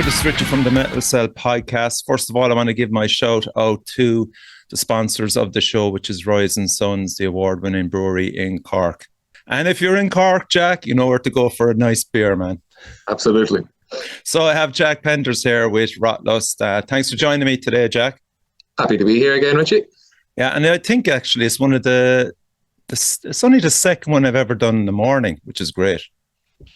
this is Richard from the Metal Cell podcast. First of all, I want to give my shout out to the sponsors of the show, which is Rise and Sons, the award-winning brewery in Cork. And if you're in Cork, Jack, you know where to go for a nice beer, man. Absolutely. So I have Jack Penders here with Rotlaust. Thanks for joining me today, Jack. Happy to be here again, Richie. Yeah, and I think actually it's one of it's only the second one I've ever done in the morning, which is great.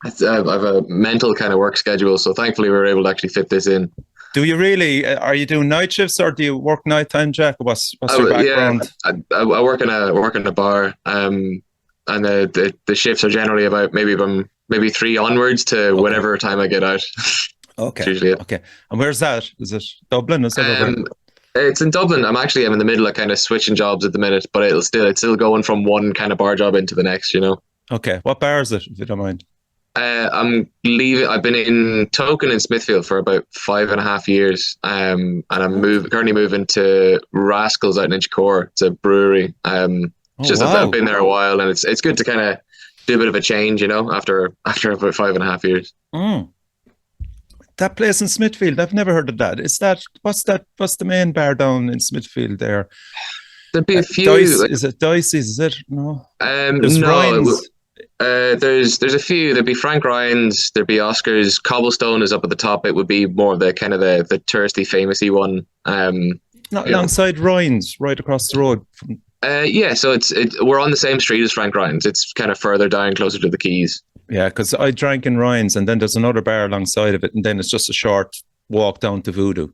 I have a mental kind of work schedule, so thankfully we were able to actually fit this in. Do you really? Are you doing night shifts or do you work nighttime, Jack? What's your background? Yeah, I work in a bar, and the shifts are generally about maybe 3 onwards to whatever time I get out. Okay. Usually it. Okay. And where's that? Is it Dublin? Is it It's in Dublin. I'm in the middle of kind of switching jobs at the minute, but it's still going from one kind of bar job into the next, you know. Okay. What bar is it, if you don't mind? I'm leaving. I've been in Token in Smithfield for about 5.5 years, and I'm currently moving to Rascals out in Inchicore. It's a brewery. I've been there a while, and it's good to kind of do a bit of a change, you know, after about 5.5 years. That place in Smithfield, I've never heard of that. What's the main bar down in Smithfield there? There'd be a few. Is it Dicey's? Is it? No. There's no. Ryan's. There's a few. There'd be Frank Ryan's. There'd be Oscar's. Cobblestone is up at the top. It would be more of the kind of the touristy, famousy one. Not alongside Ryan's, right across the road. So we're on the same street as Frank Ryan's. It's kind of further down, closer to the quays. Yeah, because I drank in Ryan's, and then there's another bar alongside of it, and then it's just a short walk down to Voodoo.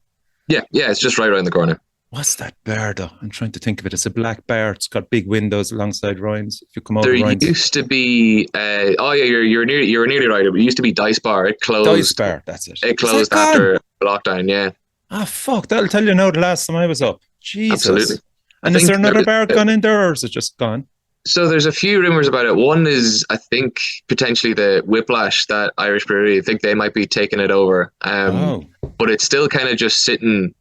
Yeah, it's just right around the corner. What's that bar, though? I'm trying to think of it. It's a black bar. It's got big windows alongside Ryan's. If you come over Ryan's. There used to be... you're nearly right. It used to be Dice Bar. It closed. Dice Bar, that's it. It closed after lockdown, yeah. Ah, fuck. That'll tell you now the last time I was up. Jesus. Absolutely. And is there another bar gone in there, or is it just gone? So there's a few rumours about it. One is, I think, potentially the Whiplash, that Irish brewery. I think they might be taking it over. But it's still kind of just sitting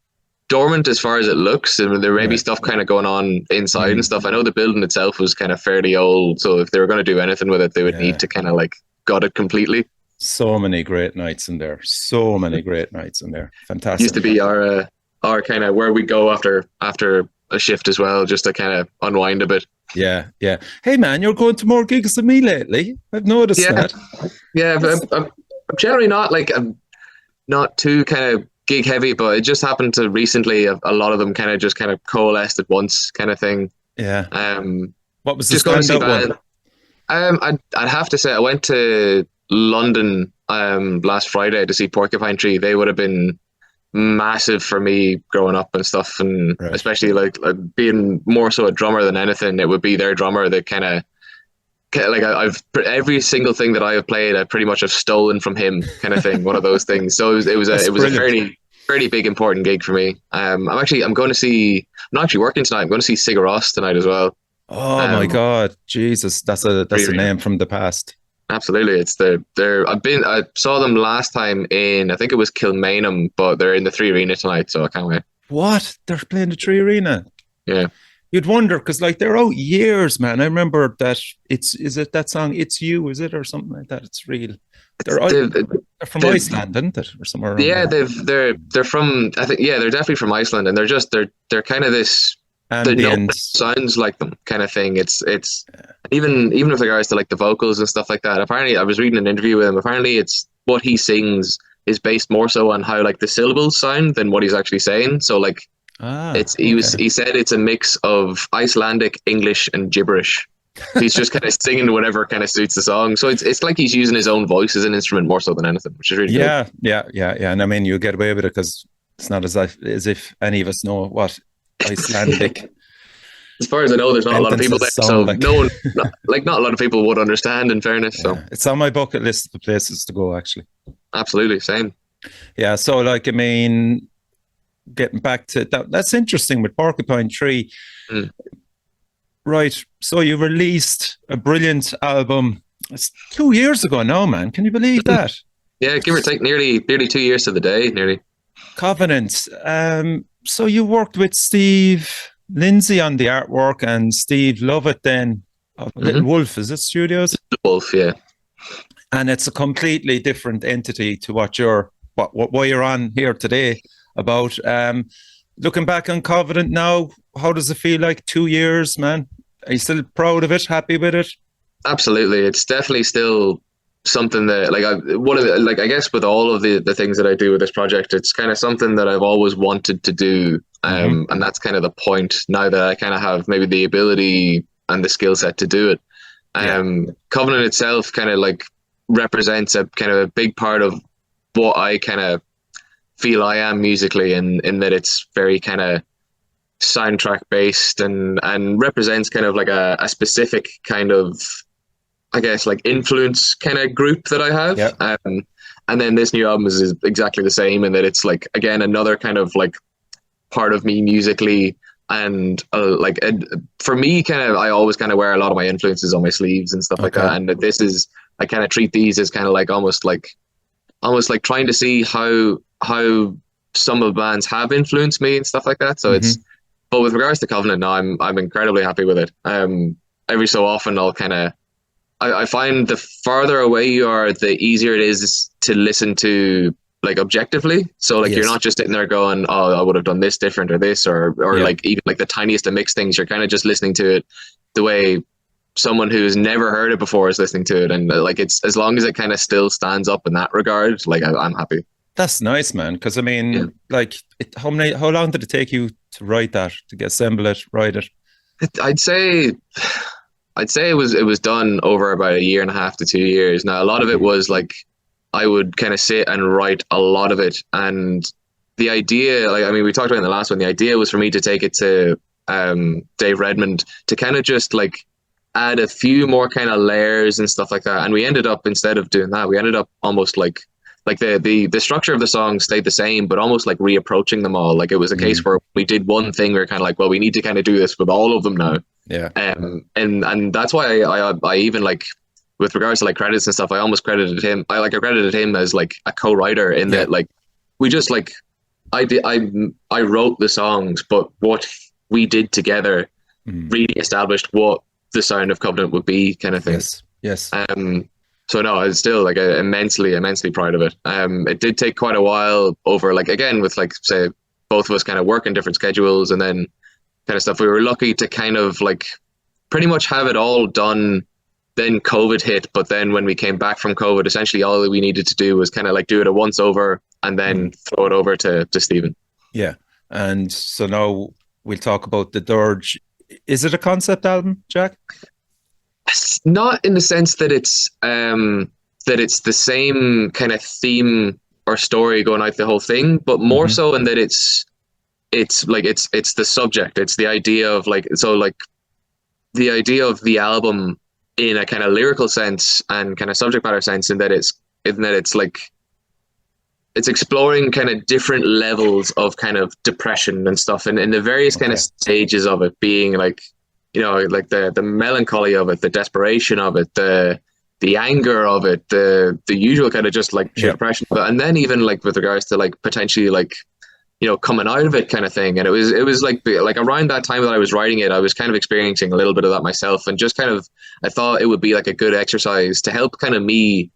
dormant as far as it looks. And there may be stuff kind of going on inside and stuff. I know the building itself was kind of fairly old, so if they were going to do anything with it, they would need to kind of like gut it completely. So many great nights in there. Fantastic. Used to be our kind of where we go after a shift as well, just to kind of unwind a bit. Yeah. Hey man, you're going to more gigs than me lately. I've noticed that. Yeah, I'm generally I'm not too kind of gig heavy, but it just happened to recently a lot of them kind of coalesced at once, kind of thing. Yeah. What was just going to see one? I'd have to say I went to London last Friday to see Porcupine Tree. They would have been massive for me growing up and stuff, and especially like being more so a drummer than anything, it would be their drummer that kind of like I've every single thing that I have played I pretty much have stolen from him, kind of thing. One of those things. So it was a fairly big important gig for me. I'm not actually working tonight. I'm going to see Sigur Rós tonight as well. Oh my God, Jesus, that's a name from the past. Absolutely, it's I saw them last time in, I think it was Kilmainham, but they're in the 3 Arena tonight, so I can't wait. What? They're playing the 3 Arena? Yeah. You'd wonder, because like they're out years, man. I remember that is it that song "It's You"? Is it or something like that? It's real. They're from Iceland, isn't it, or somewhere? Yeah, they're from. I think they're definitely from Iceland, and they're kind of this. Ambient. Sounds like them, kind of thing. It's even with regards to like the vocals and stuff like that. Apparently, I was reading an interview with him. Apparently, it's what he sings is based more so on how like the syllables sound than what he's actually saying. So like. He said it's a mix of Icelandic, English, and gibberish. He's just kind of singing whatever kind of suits the song. So it's like he's using his own voice as an instrument more so than anything, which is really cool. Yeah. And I mean, you get away with it because it's not as if any of us know what Icelandic. As far as I know, there's not a lot of people there, so not a lot of people would understand. In fairness, so it's on my bucket list of the places to go. Actually, absolutely, same. Yeah. So like, I mean. Getting back to that, that's interesting with Porcupine Tree. Right. So you released a brilliant album. It's 2 years ago now, man. Can you believe that? Yeah, give or take nearly 2 years to the day, nearly. Covenant. So you worked with Steve Lindsay on the artwork and Steve Lovett then of Little Wolf, is it Studios? Little Wolf, yeah. And it's a completely different entity to what you're why you're on here today about looking back on Covenant now. How does it feel like 2 years, man? Are you still proud of it? Happy with it? Absolutely. It's definitely still something that I guess with all of the things that I do with this project, it's kind of something that I've always wanted to do. And that's kind of the point now that I kind of have maybe the ability and the skill set to do it. Covenant itself kind of like represents a kind of a big part of what I kind of feel I am musically, in that it's very kind of soundtrack based and represents kind of like a specific kind of, I guess, like influence kind of group that I have. And then this new album is exactly the same, in that it's like, again, another kind of like part of me musically. And for me, kind of, I always kind of wear a lot of my influences on my sleeves and stuff like that. And this is, I kind of treat these as kind of like almost like trying to see how some of the bands have influenced me and stuff like that. So it's, but with regards to Covenant, now I'm incredibly happy with it. Every so often I'll kind of, I find the farther away you are, the easier it is to listen to, like, objectively. So like, you're not just sitting there going, oh, I would have done this different or this, or like even like the tiniest of mixed things. You're kind of just listening to it the way someone who's never heard it before is listening to it. And like, it's, as long as it kind of still stands up in that regard, like I'm happy. That's nice, man. Because I mean, like, how long did it take you to write that, to assemble it, write it? I'd say it was done over about 1.5 to 2 years. Now, a lot of it was like, I would kind of sit and write a lot of it. And the idea, like, I mean, we talked about it in the last one, the idea was for me to take it to Dave Redmond to kind of just like add a few more kind of layers and stuff like that. And we ended up, instead of doing that, we ended up almost like the structure of the song stayed the same, but almost like reapproaching them all. Like, it was a case where we did one thing, we were kind of like, well, we need to kind of do this with all of them now. And that's why I even, like, with regards to like credits and stuff, I almost credited him. I credited him as like a co-writer, in that, like, we just like, I wrote the songs, but what we did together really established what the sound of Covenant would be, kind of thing. Yes. So no, I was still like immensely proud of it. It did take quite a while, over, like, again, with, like, say, both of us kind of working different schedules and then kind of stuff. We were lucky to kind of like pretty much have it all done. Then COVID hit, but then when we came back from COVID, essentially all we needed to do was kind of like do it a once over and then throw it over to Stephen. Yeah. And so now we'll talk about the Dirge. Is it a concept album, Jack? Not in the sense that it's the same kind of theme or story going out the whole thing, but more so in that it's the subject. It's the idea of, like, so like the idea of the album in a kind of lyrical sense and kind of subject matter sense, in that it's like, it's exploring kind of different levels of kind of depression and stuff, and in the various kind of stages of it, being like, you know, like the melancholy of it, the desperation of it, the anger of it, the usual kind of just like depression of it. And then even like with regards to like potentially like, you know, coming out of it kind of thing. And it was like around that time that I was writing it, I was kind of experiencing a little bit of that myself, and just kind of, I thought it would be like a good exercise to help kind of me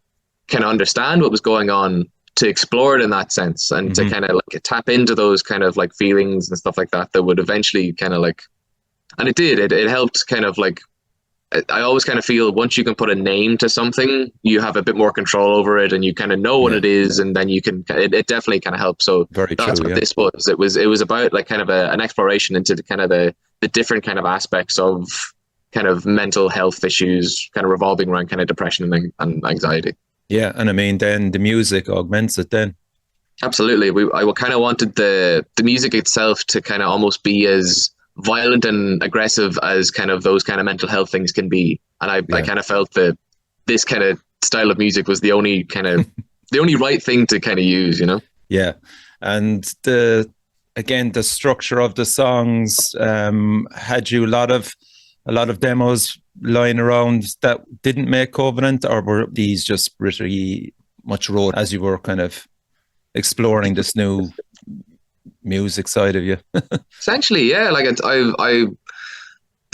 kind of understand what was going on, to explore it in that sense, and to kind of like tap into those kind of like feelings and stuff like that would eventually kind of like, and it did, it helped kind of like, I always kind of feel once you can put a name to something, you have a bit more control over it, and you kind of know what it is, and then you can, it definitely kind of helps. So that's what this was. It was about like kind of an exploration into the kind of the different kind of aspects of kind of mental health issues, kind of revolving around kind of depression and anxiety. Yeah, and I mean, then the music augments it then. Absolutely. I kind of wanted the music itself to kind of almost be as violent and aggressive as kind of those kind of mental health things can be. And I kind of felt that this kind of style of music was the only kind of, the only right thing to kind of use, you know? Yeah. And the structure of the songs had you a lot of demos lying around that didn't make Covenant, or were these just pretty much wrote as you were kind of exploring this new music side of you? Essentially, yeah. Like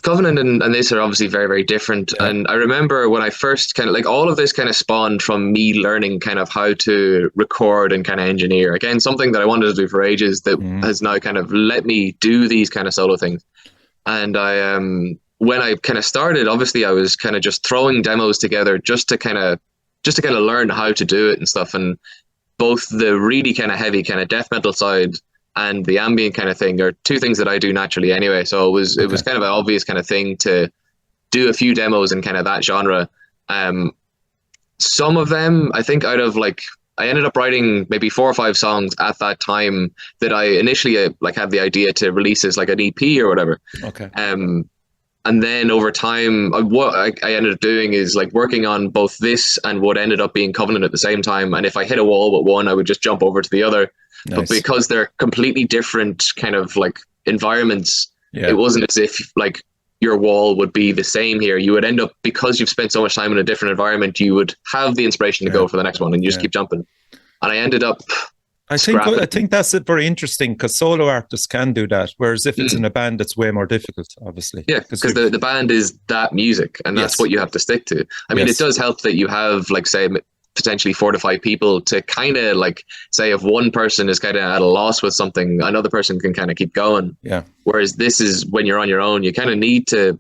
Covenant and this are obviously very, very different. Yeah. And I remember when I first kind of like all of this kind of spawned from me learning kind of how to record and kind of engineer. Again, something that I wanted to do for ages that has now kind of let me do these kind of solo things. And when I kind of started, obviously I was kind of just throwing demos together just to kind of learn how to do it and stuff. And both the really kind of heavy kind of death metal side and the ambient kind of thing are two things that I do naturally anyway. So it was kind of an obvious kind of thing to do a few demos in kind of that genre. Some of them, I think out of like, I ended up writing maybe 4 or 5 songs at that time that I initially like had the idea to release as like an EP or whatever. Okay. And then over time, what I ended up doing is like working on both this and what ended up being Covenant at the same time. And if I hit a wall with one, I would just jump over to the other. Nice. But because they're completely different kind of like environments, it wasn't as if like your wall would be the same here. You would end up, because you've spent so much time in a different environment, you would have the inspiration to go for the next one and you just keep jumping. And I ended up I think that's very interesting because solo artists can do that, whereas if it's in a band, it's way more difficult, obviously. Yeah, because the band is that music, and that's what you have to stick to. I mean, it does help that you have, like, say, potentially 4 to 5 people to kind of, like, say, if one person is kind of at a loss with something, another person can kind of keep going. Yeah. Whereas this is when you're on your own, you kind of need to.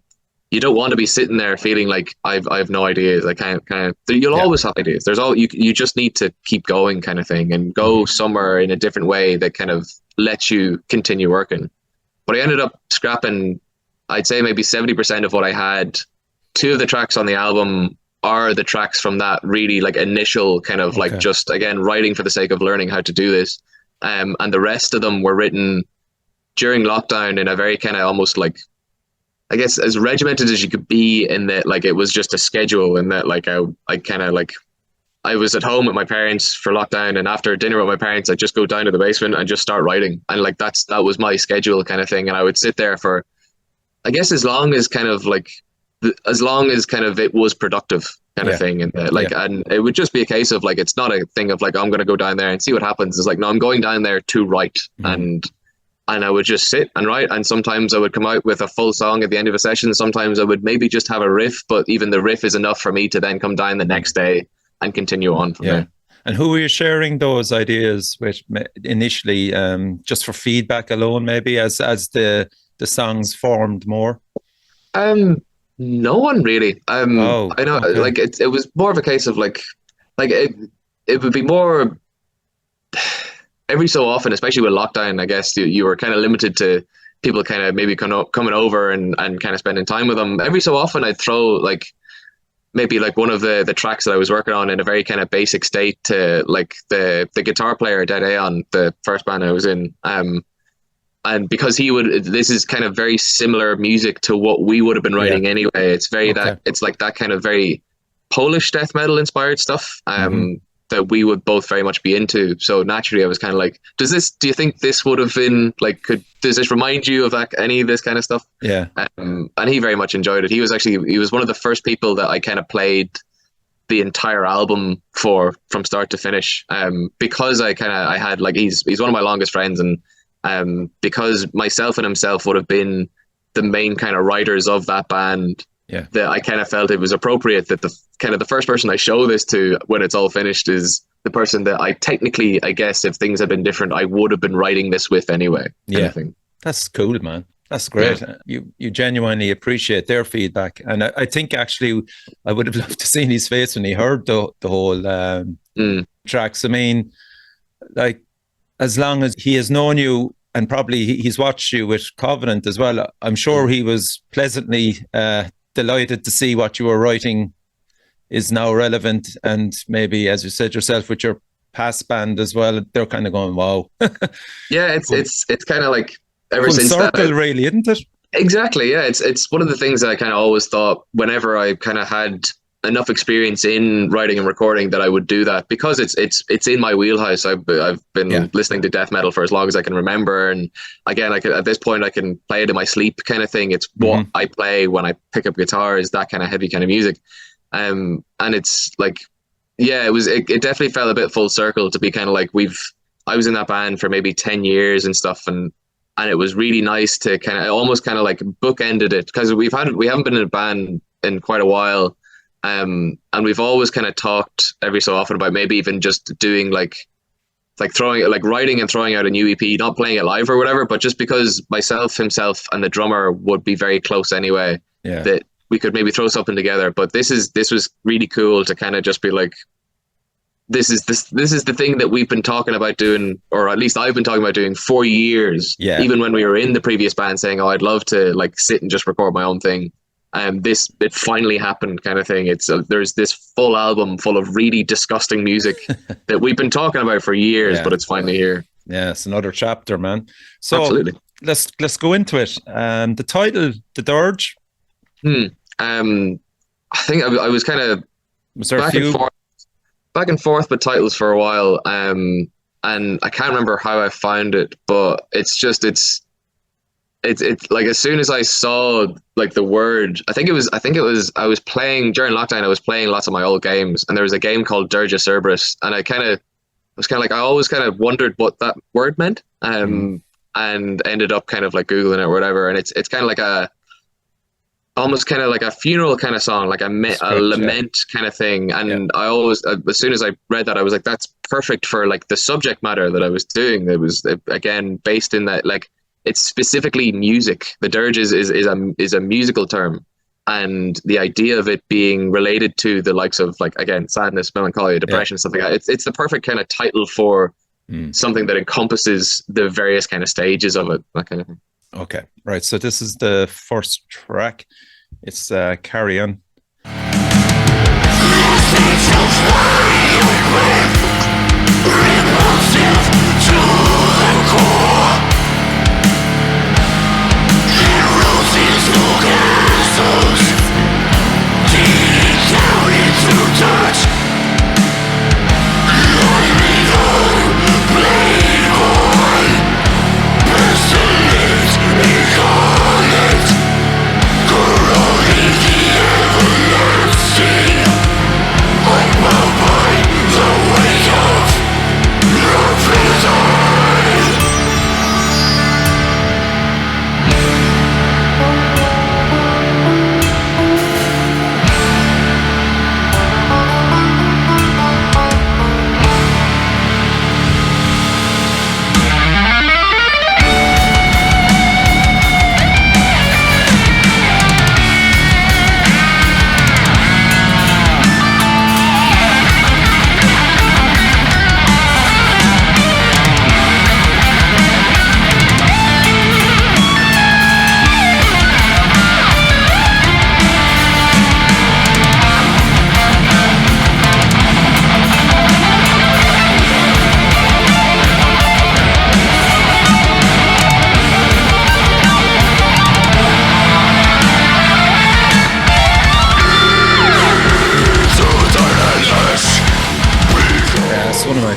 You don't want to be sitting there feeling like I have no ideas. I can't you'll always have ideas. There's you just need to keep going kind of thing and go somewhere in a different way that kind of lets you continue working. But I ended up scrapping, I'd say maybe 70% of what I had. 2 of the tracks on the album are the tracks from that really like initial kind of like just again writing for the sake of learning how to do this. And the rest of them were written during lockdown in a very kind of almost like, I guess, as regimented as you could be, in that like it was just a schedule, and that like I kind of like I was at home with my parents for lockdown, and after dinner with my parents I'd just go down to the basement and just start writing, and like that was my schedule kind of thing. And I would sit there for, I guess, as long as kind of it was productive kind of thing, and and it would just be a case of like, it's not a thing of like I'm going to go down there and see what happens. It's like, no, I'm going down there to write. And I would just sit and write, and sometimes I would come out with a full song at the end of a session. Sometimes I would maybe just have a riff, but even the riff is enough for me to then come down the next day and continue on from there. And who were you sharing those ideas with initially, just for feedback alone, maybe as the songs formed more? No one really. I know, like it was more of a case of like it would be more. Every so often, especially with lockdown, I guess you were kind of limited to people kind of maybe coming over and kind of spending time with them. Every so often I'd throw like maybe like one of the tracks that I was working on in a very kind of basic state to like the guitar player Dead Aeon, the first band I was in. And because this is kind of very similar music to what we would have been writing anyway. It's very it's like that kind of very Polish death metal inspired stuff. That we would both very much be into. So naturally I was kind of like, do you think this would have been like, does this remind you of like any of this kind of stuff? Yeah. And he very much enjoyed it. He was one of the first people that I kind of played the entire album from start to finish. Because I had like, he's one of my longest friends, and because myself and himself would have been the main kind of writers of that band. Yeah, that I kind of felt it was appropriate that the first person I show this to when it's all finished is the person that I technically, I guess, if things had been different, I would have been writing this with anyway. Yeah, that's cool, man. That's great. Yeah. You genuinely appreciate their feedback, and I think actually I would have loved to seen his face when he heard the whole tracks. I mean, like, as long as he has known you, and probably he's watched you with Covenant as well, I'm sure he was pleasantly delighted to see what you were writing is now relevant, and maybe, as you said yourself, with your past band as well, they're kind of going, wow. Yeah, it's kind of like ever full since circle, really, isn't it? Exactly. Yeah, it's one of the things that I kind of always thought whenever I kind of had enough experience in writing and recording that I would do that, because it's in my wheelhouse. I've been listening to death metal for as long as I can remember, and again, at this point I can play it in my sleep kind of thing. It's what I play when I pick up guitar, is that kind of heavy kind of music, and it's like, it definitely felt a bit full circle to be kind of like I was in that band for maybe 10 years and stuff, and and it was really nice to almost like bookended it, because we haven't been in a band in quite a while, and we've always kind of talked every so often about maybe even just doing like writing and throwing out a new EP, not playing it live or whatever, but just because himself and the drummer would be very close anyway, that we could maybe throw something together. But this was really cool to kind of just be like, this is the thing that we've been talking about doing, or at least I've been talking about doing for years. Yeah. Even when we were in the previous band, saying, "Oh, I'd love to like sit and just record my own thing." It finally happened, kind of thing. There's this full album full of really disgusting music that we've been talking about for years, but it's finally here. Yeah, it's another chapter, man. So absolutely, let's go into it. The title, The Dirge. I think I was kind of back and forth with titles for a while, and I can't remember how I found it, but it's like, as soon as I saw like the word, I think it was I was playing during lockdown. I was playing lots of my old games, and there was a game called Dirge, and I always kind of wondered what that word meant, and ended up kind of like Googling it or whatever, and it's kind of like almost kind of like a funeral kind of song, like a lament kind of thing. And I always, as soon as I read that, I was like, that's perfect for like the subject matter that I was doing. It was, again, based in that, like, it's specifically music. The dirge is a musical term, and the idea of it being related to the likes of, like, again, sadness, melancholy, depression, stuff like that. It's the perfect kind of title for something that encompasses the various kind of stages of it, that kind of thing. Okay, right. So this is the first track. It's Carry On.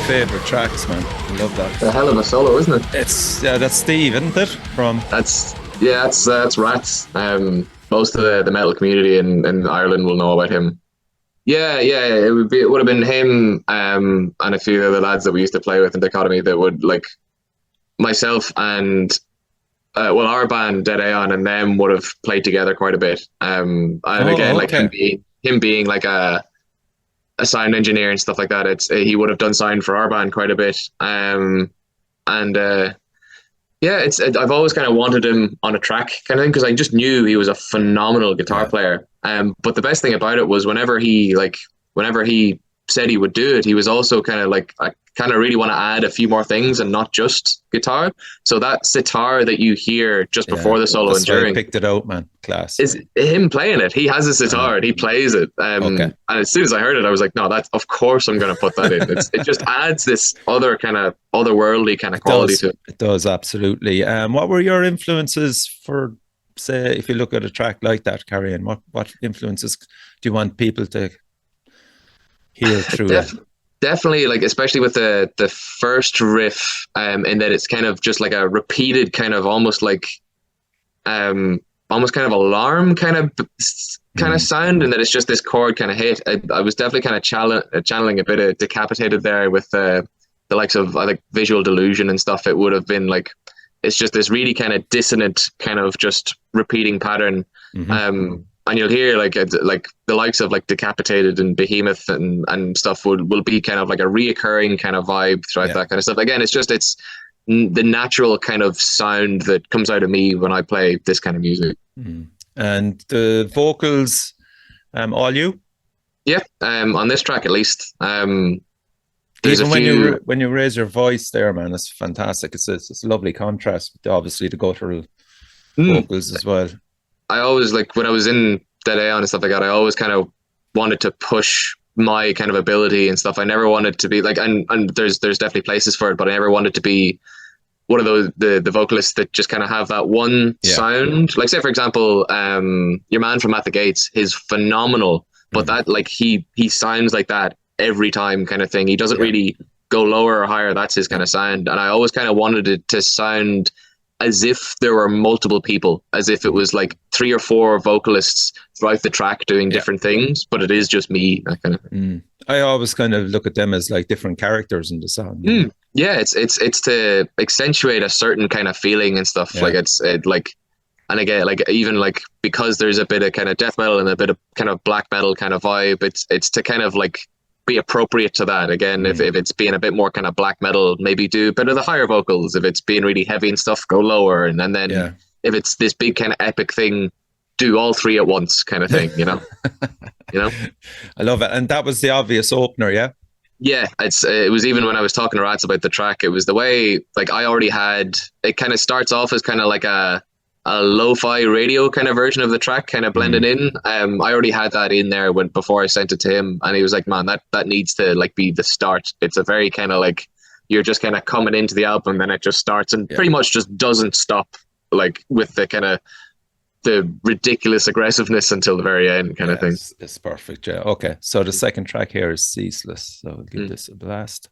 Favorite tracks, man. I love that. A hell of a solo, isn't it? It's that's Steve, isn't it? That's Rats. Most of the metal community in Ireland will know about him. Yeah. It would have been him, and a few other lads that we used to play with in Dichotomy that would, like, myself and our band Dead Aeon and them would have played together quite a bit. Like him being like a sound engineer and stuff like that. He would have done sound for our band quite a bit. I've always kind of wanted him on a track kind of thing, because I just knew he was a phenomenal guitar player. But the best thing about it was whenever he said he would do it, he was also kind of like, I kind of really want to add a few more things and not just guitar. So that sitar that you hear just before the solo and during, picked it out, man. Class. Is him playing it. He has a sitar and he plays it. And as soon as I heard it, I was like, no, that's, of course I'm going to put that in. It just adds this other kind of otherworldly kind of quality to it. It does, absolutely. What were your influences for, say, if you look at a track like that, Carry On, what influences do you want people to hear through that? Definitely, like, especially with the first riff, in that it's kind of just like a repeated kind of almost kind of alarm kind of sound, and that it's just this chord kind of hit. I was definitely kind of channeling a bit of Decapitated there with the likes of, I think, Visual Delusion and stuff. It would have been like it's just this really kind of dissonant kind of just repeating pattern. And you'll hear like the likes of like Decapitated and Behemoth and stuff will be kind of like a reoccurring kind of vibe throughout that kind of stuff. Again, it's the natural kind of sound that comes out of me when I play this kind of music. And the vocals, all you? Yeah, on this track at least. Even when you raise your voice there, man, it's fantastic. It's a lovely contrast, obviously, the guttural vocals as well. I always, like, when I was in Dead Aeon and stuff like that, I always kind of wanted to push my kind of ability and stuff. I never wanted to be like, and there's definitely places for it, but I never wanted to be one of those the vocalists that just kind of have that one sound. Like, say for example, your man from At the Gates is phenomenal, but that, like, he sounds like that every time kind of thing. He doesn't really go lower or higher. That's his kind of sound. And I always kind of wanted it to sound as if there were multiple people, as if it was like 3 or 4 vocalists throughout the track doing different things, but it is just me, that kind of. I always kind of look at them as like different characters in the song. Yeah, it's to accentuate a certain kind of feeling and stuff. Like and again, like, even like, because there's a bit of kind of death metal and a bit of kind of black metal kind of vibe, it's to kind of like be appropriate to that. Again, if it's being a bit more kind of black metal, maybe do a bit of the higher vocals. If it's being really heavy and stuff, go lower. And then if it's this big kind of epic thing, do all 3 at once kind of thing, you know? I love it. And that was the obvious opener, yeah? Yeah, it was, even when I was talking to Rats about the track, it was the way, like, I already had, it kind of starts off as kind of like a lo-fi radio kind of version of the track kind of blended in. I already had that in there before I sent it to him, and he was like, man, that needs to like be the start. It's a very kind of like, you're just kind of coming into the album, then it just starts and pretty much just doesn't stop, like, with the kind of the ridiculous aggressiveness until the very end kind of thing. It's perfect. Yeah. Okay, so the second track here is Ceaseless, so we'll give this a blast.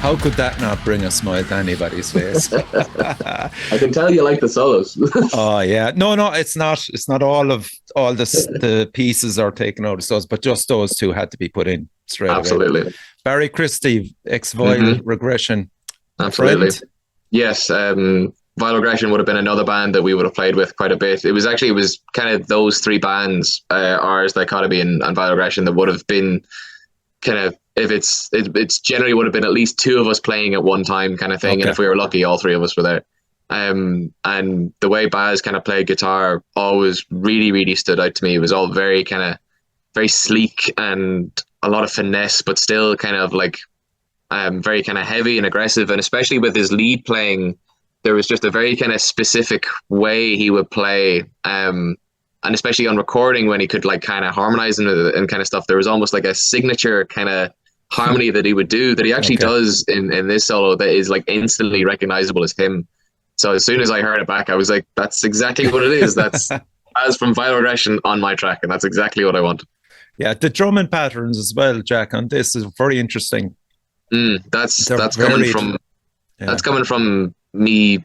How could that not bring a smile to anybody's face? I can tell you like the solos. Oh yeah, no, it's not all the pieces are taken out of those, but just those 2 had to be put in straight Absolutely. away. Barry Christie, Ex-Vile, Regression. Absolutely. Yes, Vile Regression would have been another band that we would have played with quite a bit. It was kind of those 3 bands, Ars, Dichotomy, and Vile Regression, that would have been kind of, if it's generally would have been at least 2 of us playing at one time kind of thing. Okay. And if we were lucky, all 3 of us were there. And the way Baz kind of played guitar always really, really stood out to me. It was all very sleek and a lot of finesse, but still kind of like very kind of heavy and aggressive. And especially with his lead playing, there was just a very kind of specific way he would play. And especially on recording, when he could like kind of harmonize and kind of stuff, there was almost like a signature kind of harmony that he would do, that he actually does in this solo, that is like instantly recognizable as him. So as soon as I heard it back, I was like, that's exactly what it is. That's as from Vile Regression on my track, and that's exactly what I want. Yeah, the drumming patterns as well, Jack, on this is very interesting. That's coming from me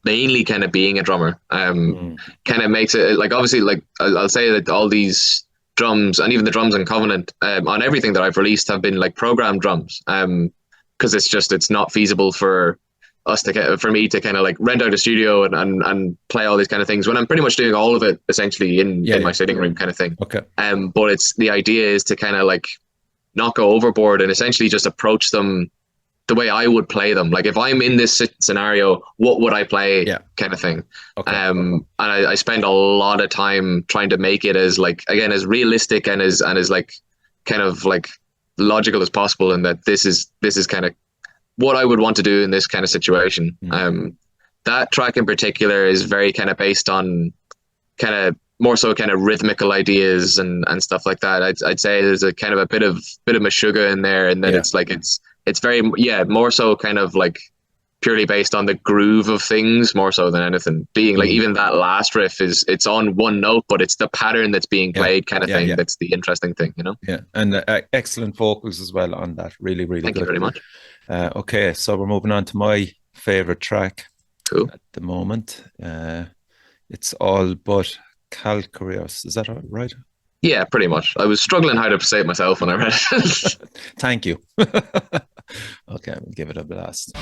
mainly kind of being a drummer. Kind of makes it like, obviously, like I'll say that all these drums, and even the drums in Covenant, on everything that I've released, have been like programmed drums. because it's not feasible for me to kind of like rent out a studio and play all these kind of things when I'm pretty much doing all of it essentially in my sitting room kind of thing. Okay. But the idea is to kind of like not go overboard and essentially just approach them the way I would play them. Like if I'm in this scenario, what would I play kind of thing. Okay. And I spend a lot of time trying to make it as like, again, as realistic and as like kind of like logical as possible. And that this is kind of what I would want to do in this kind of situation. That track in particular is very kind of based on kind of more so kind of rhythmical ideas and stuff like that. I'd say there's a kind of a bit of Meshuggah in there, and then it's like it's very more so kind of like purely based on the groove of things more so than anything. Being like even that last riff it's on one note, but it's the pattern that's being played kind of thing. That's the interesting thing, you know. Yeah, and excellent vocals as well on that. Really, really Thank good. you very much. Okay, so we're moving on to my favorite track. Cool. At the moment, it's All But Calcareous. Is that right? Yeah, pretty much. I was struggling how to say it myself when I read it. Thank you. Okay, we'll give it a blast.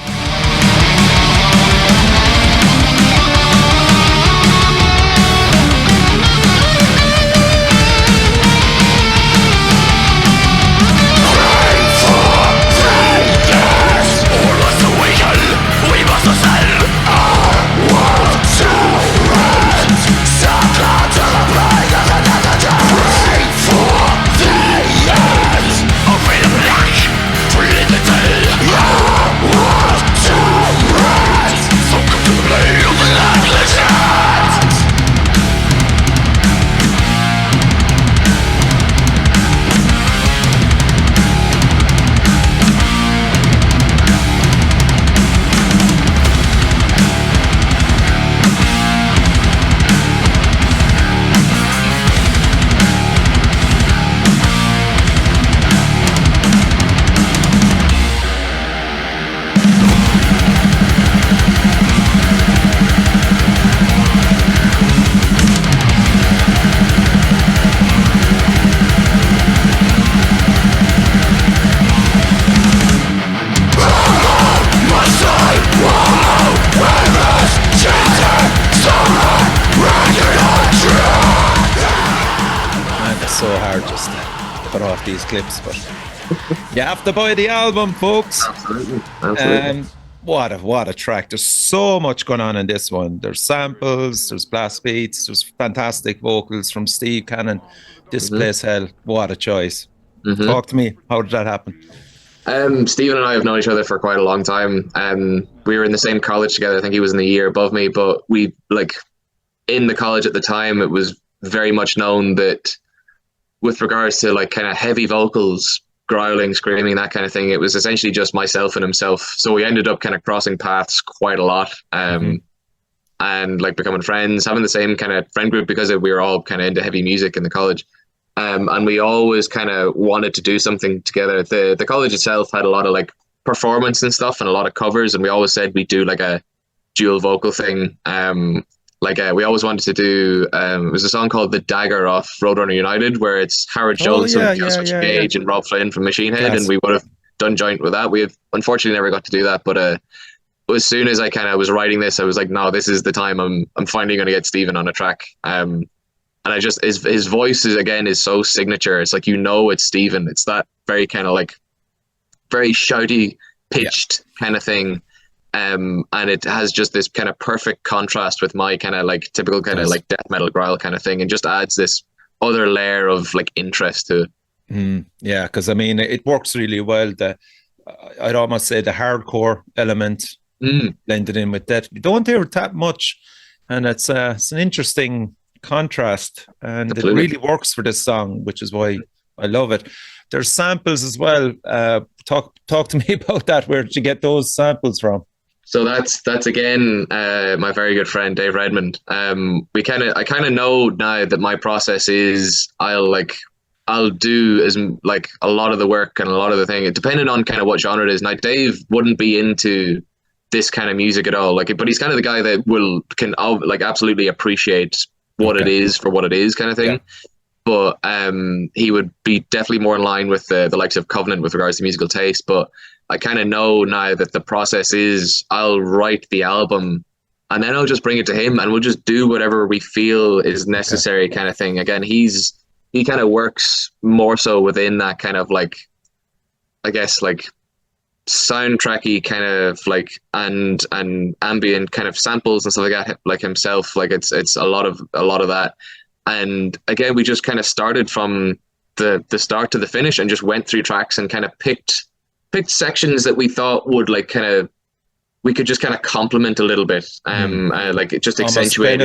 So hard just to put off these clips, but you have to buy the album, folks. Absolutely. What a track. There's so much going on in this one. There's samples, there's blast beats, there's fantastic vocals from Steve Cannon. This Place Hell. What a choice. Talk to me. How did that happen? Stephen and I have known each other for quite a long time. We were in the same college together. I think he was in the year above me, but we like in the college at the time, it was very much known that with regards to like kind of heavy vocals, growling, screaming, that kind of thing, it was essentially just myself and himself. So we ended up kind of crossing paths quite a lot, and like becoming friends, having the same kind of friend group because we were all kind of into heavy music in the college. And we always kind of wanted to do something together. The college itself had a lot of like performance and stuff and a lot of covers, and we always said we'd do like a dual vocal thing. We always wanted to do, it was a song called The Dagger off Roadrunner United, where it's Howard Schultz and Killswitch Engage and Rob Flynn from Machine Head, and we would have done joint with that. We have unfortunately never got to do that, but as soon as I kind of was writing this, I was like, no, this is the time I'm finally going to get Stephen on a track. And I just, his voice is so signature. It's like, it's Stephen. It's that very kind of like very shouty, pitched kind of thing. And it has just this kind of perfect contrast with my kind of like typical kind of like death metal growl kind of thing, and just adds this other layer of like interest to it. Yeah, because I mean, it works really well. I'd almost say the hardcore element blended in with that. You don't hear it that much, and it's an interesting contrast, and Absolutely. It really works for this song, which is why I love it. There's samples as well. Talk to me about that. Where did you get those samples from? So that's again my very good friend Dave Redmond. I kind of know now that my process is I'll do as like a lot of the work and a lot of the thing, depending on kind of what genre it is. Now Dave wouldn't be into this kind of music at all, but he's kind of the guy that can absolutely appreciate what it is for what it is kind of thing. Yeah. But he would be definitely more in line with the likes of Covenant with regards to musical taste. But I kind of know now that the process is I'll write the album and then I'll just bring it to him and we'll just do whatever we feel is necessary, kind of thing. Again, he kind of works more so within that kind of like, I guess, like soundtracky kind of like and ambient kind of samples and stuff like that, like himself. Like it's a lot of that. And again, we just kind of started from the start to the finish and just went through tracks and kind of picked sections that we thought would like kind of we could just kind of complement a little bit, like it just accentuate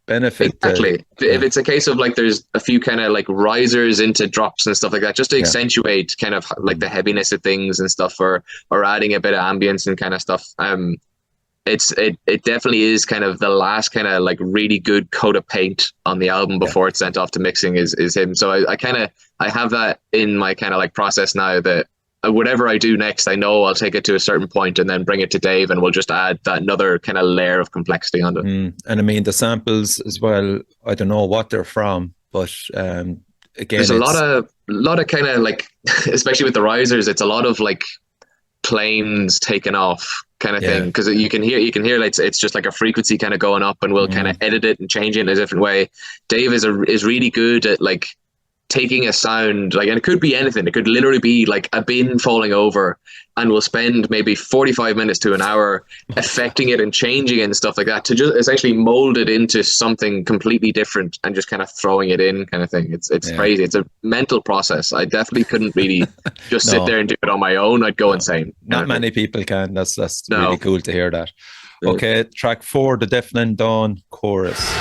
benefit. Exactly. If it's a case of like there's a few kind of like risers into drops and stuff like that, just to accentuate kind of like the heaviness of things and stuff, or adding a bit of ambience and kind of stuff. It definitely is kind of the last kind of like really good coat of paint on the album before it's sent off to mixing is him. So I have that in my kind of like process now, that whatever I do next, I know I'll take it to a certain point and then bring it to Dave and we'll just add that another kind of layer of complexity on it. And I mean, the samples as well, I don't know what they're from, but again, there's a lot of kind of like, especially with the risers, it's a lot of like planes taken off kind of thing, because you can hear like it's just like a frequency kind of going up, and we'll kind of edit it and change it in a different way. Dave is really good at like taking a sound, like, and it could be anything. It could literally be like a bin falling over, and we'll spend maybe 45 minutes to an hour affecting it and changing it and stuff like that to just essentially mold it into something completely different and just kind of throwing it in kind of thing. It's crazy. It's a mental process. I definitely couldn't really just sit there and do it on my own. I'd go insane. Not many people can. That's really cool to hear that. Okay, track 4, the Deafening Dawn chorus.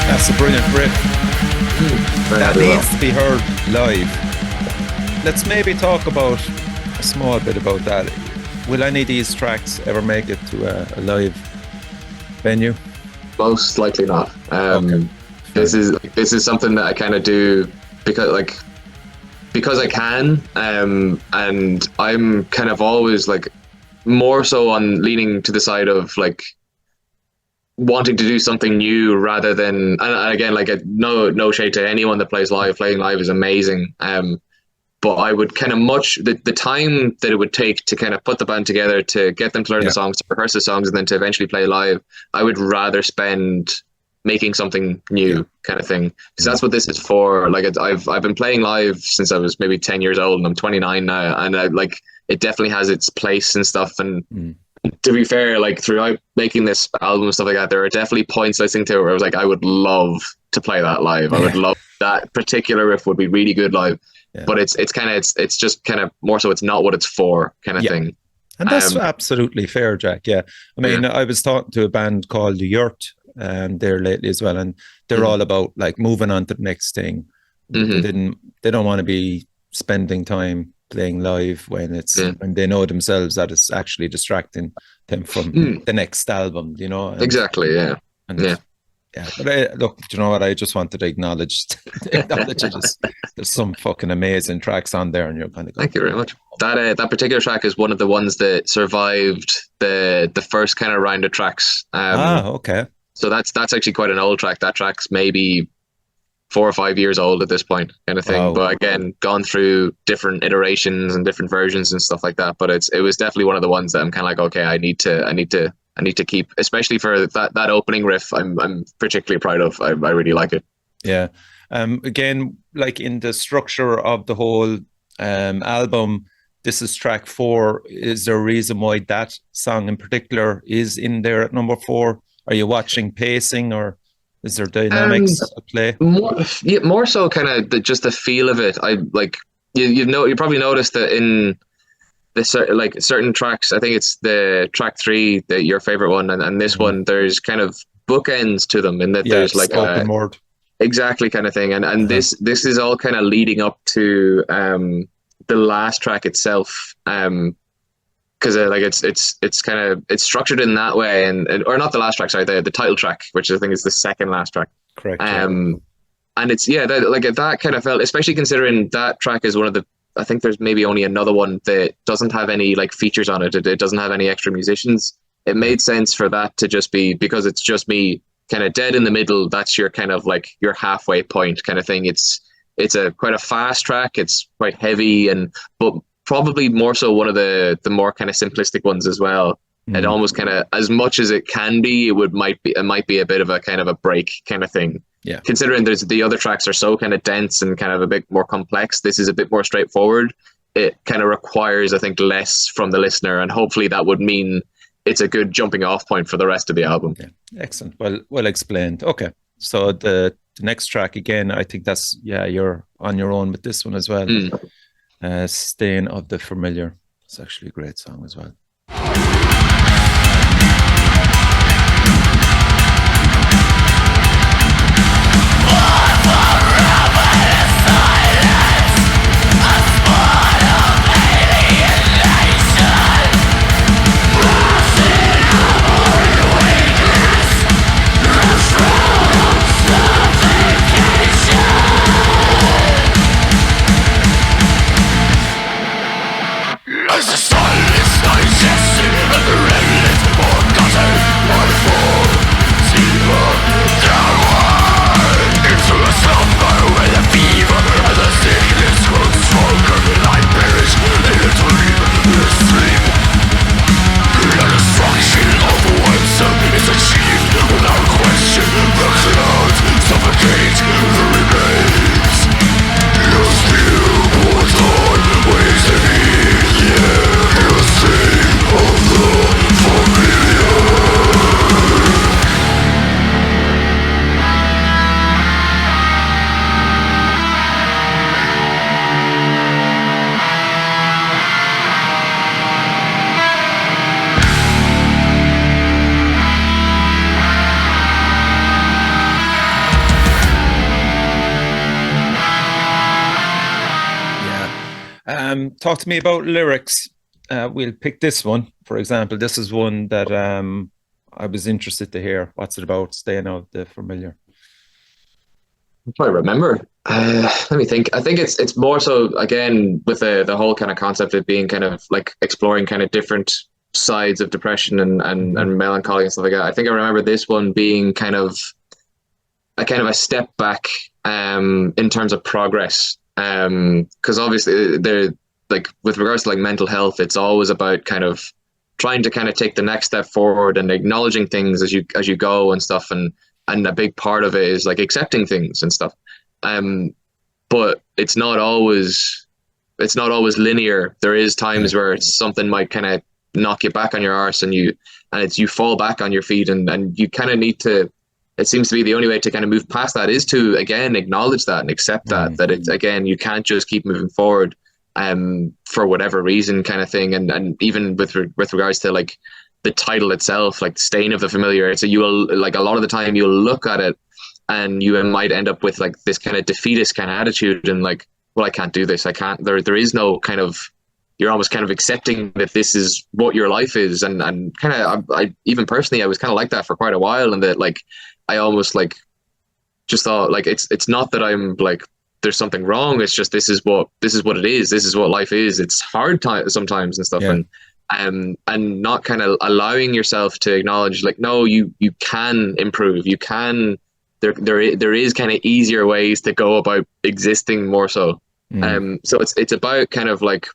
That's a brilliant riff. That needs to be heard live. Let's maybe talk about a small bit about that. Will any of these tracks ever make it to a live venue? Most likely not. This is something that I kind of do because I can, and I'm kind of always like more so on leaning to the side of like wanting to do something new rather than, and again, like no shade to anyone that plays live. Playing live is amazing. But I would kind of the time that it would take to kind of put the band together, to get them to learn the songs, to rehearse the songs, and then to eventually play live, I would rather spend making something new kind of thing, because that's what this is for. Like I've been playing live since I was maybe 10 years old, and I'm 29 now, and it definitely has its place and stuff. And to be fair, like throughout making this album and stuff like that, there are definitely points listening to it where I was like, I would love to play that live. I would love that particular riff would be really good live. But it's just kind of more so it's not what it's for kind of thing. And that's absolutely fair, Jack. Yeah. I mean, I was talking to a band called The Yurt there lately as well, and they're all about like moving on to the next thing. They don't want to be spending time playing live when it's when they know themselves that it's actually distracting them from the next album, you know. Exactly, yeah. But look, you know what? I just wanted to acknowledge there's some fucking amazing tracks on there, and you're kind of going, thank you very much. That particular track is one of the ones that survived the first kind of round of tracks. Okay. So that's actually quite an old track. That track's maybe 4 or 5 years old at this point, kind of thing. Wow. But again, gone through different iterations and different versions and stuff like that. But it was definitely one of the ones that I'm kind of like, okay, I need to keep, especially for that opening riff. I'm particularly proud of. I really like it. Yeah. Again, like in the structure of the whole album, this is track 4. Is there a reason why that song in particular is in there at number 4? Are you watching pacing, or is there dynamics at play? More so kind of just the feel of it. I like you probably noticed that in the certain tracks. I think it's the track 3, your favorite one, and this one. There's kind of bookends to them, in that there's like spoken word. Exactly, kind of thing. And this is all kind of leading up to the last track itself, because like it's kind of structured in that way, and or not the last track, sorry, the title track, which I think is the second last track. Correct. And it's that kind of felt, especially considering that track is one of the, I think there's maybe only another one that doesn't have any like features on it. It doesn't have any extra musicians. It made sense for that to just be, because it's just me kind of dead in the middle. That's your kind of like your halfway point kind of thing. It's quite a fast track. It's quite heavy, but probably more so one of the more kind of simplistic ones as well. It almost kind of, as much as it can be, it might be a bit of a kind of a break kind of thing. Yeah. Considering the other tracks are so kind of dense and kind of a bit more complex, this is a bit more straightforward. It kind of requires, I think, less from the listener, and hopefully that would mean it's a good jumping off point for the rest of the album. Yeah. Excellent. Well explained. Okay. So the next track, again, I think that's, you're on your own with this one as well. Stain of the Familiar. It's actually a great song as well. As the sun is digested and the remnant forgotten, I fall deeper downward into a slumber where the fever and the sickness grows stronger, and I perish in a dream. The destruction of oneself is achieved without question. The clouds suffocate the remains. You still put on ways to be. Talk to me about lyrics. We'll pick this one, for example. This is one that I was interested to hear. What's it about? Stain of the Familiar. I'm trying to remember. Let me think. I think it's more so, again, with the whole kind of concept of being kind of like exploring kind of different sides of depression and melancholy and stuff like that. I think I remember this one being kind of a step back in terms of progress. Because obviously they're like, with regards to like mental health, it's always about kind of trying to kind of take the next step forward and acknowledging things as you go and stuff, and a big part of it is like accepting things and stuff. But it's not always linear. There is times where something might kind of knock you back on your arse, and you fall back on your feet, and you kind of need to. It seems to be the only way to kind of move past that is to, again, acknowledge that and accept that it's, again, you can't just keep moving forward for whatever reason kind of thing. And even with regards to like the title itself, like Stain of the Familiar, so you will, like, a lot of the time you'll look at it and you might end up with like this kind of defeatist kind of attitude and like, well, I can't do this. I can't, there is no kind of, you're almost kind of accepting that this is what your life is. And kind of, I even personally, I was kind of like that for quite a while, and that like, I almost like just thought like it's not that I'm like there's something wrong. It's just this is what it is. This is what life is. It's hard sometimes and stuff, and not kind of allowing yourself to acknowledge like, no, you can improve. You can there is kind of easier ways to go about existing more so. So it's about kind of like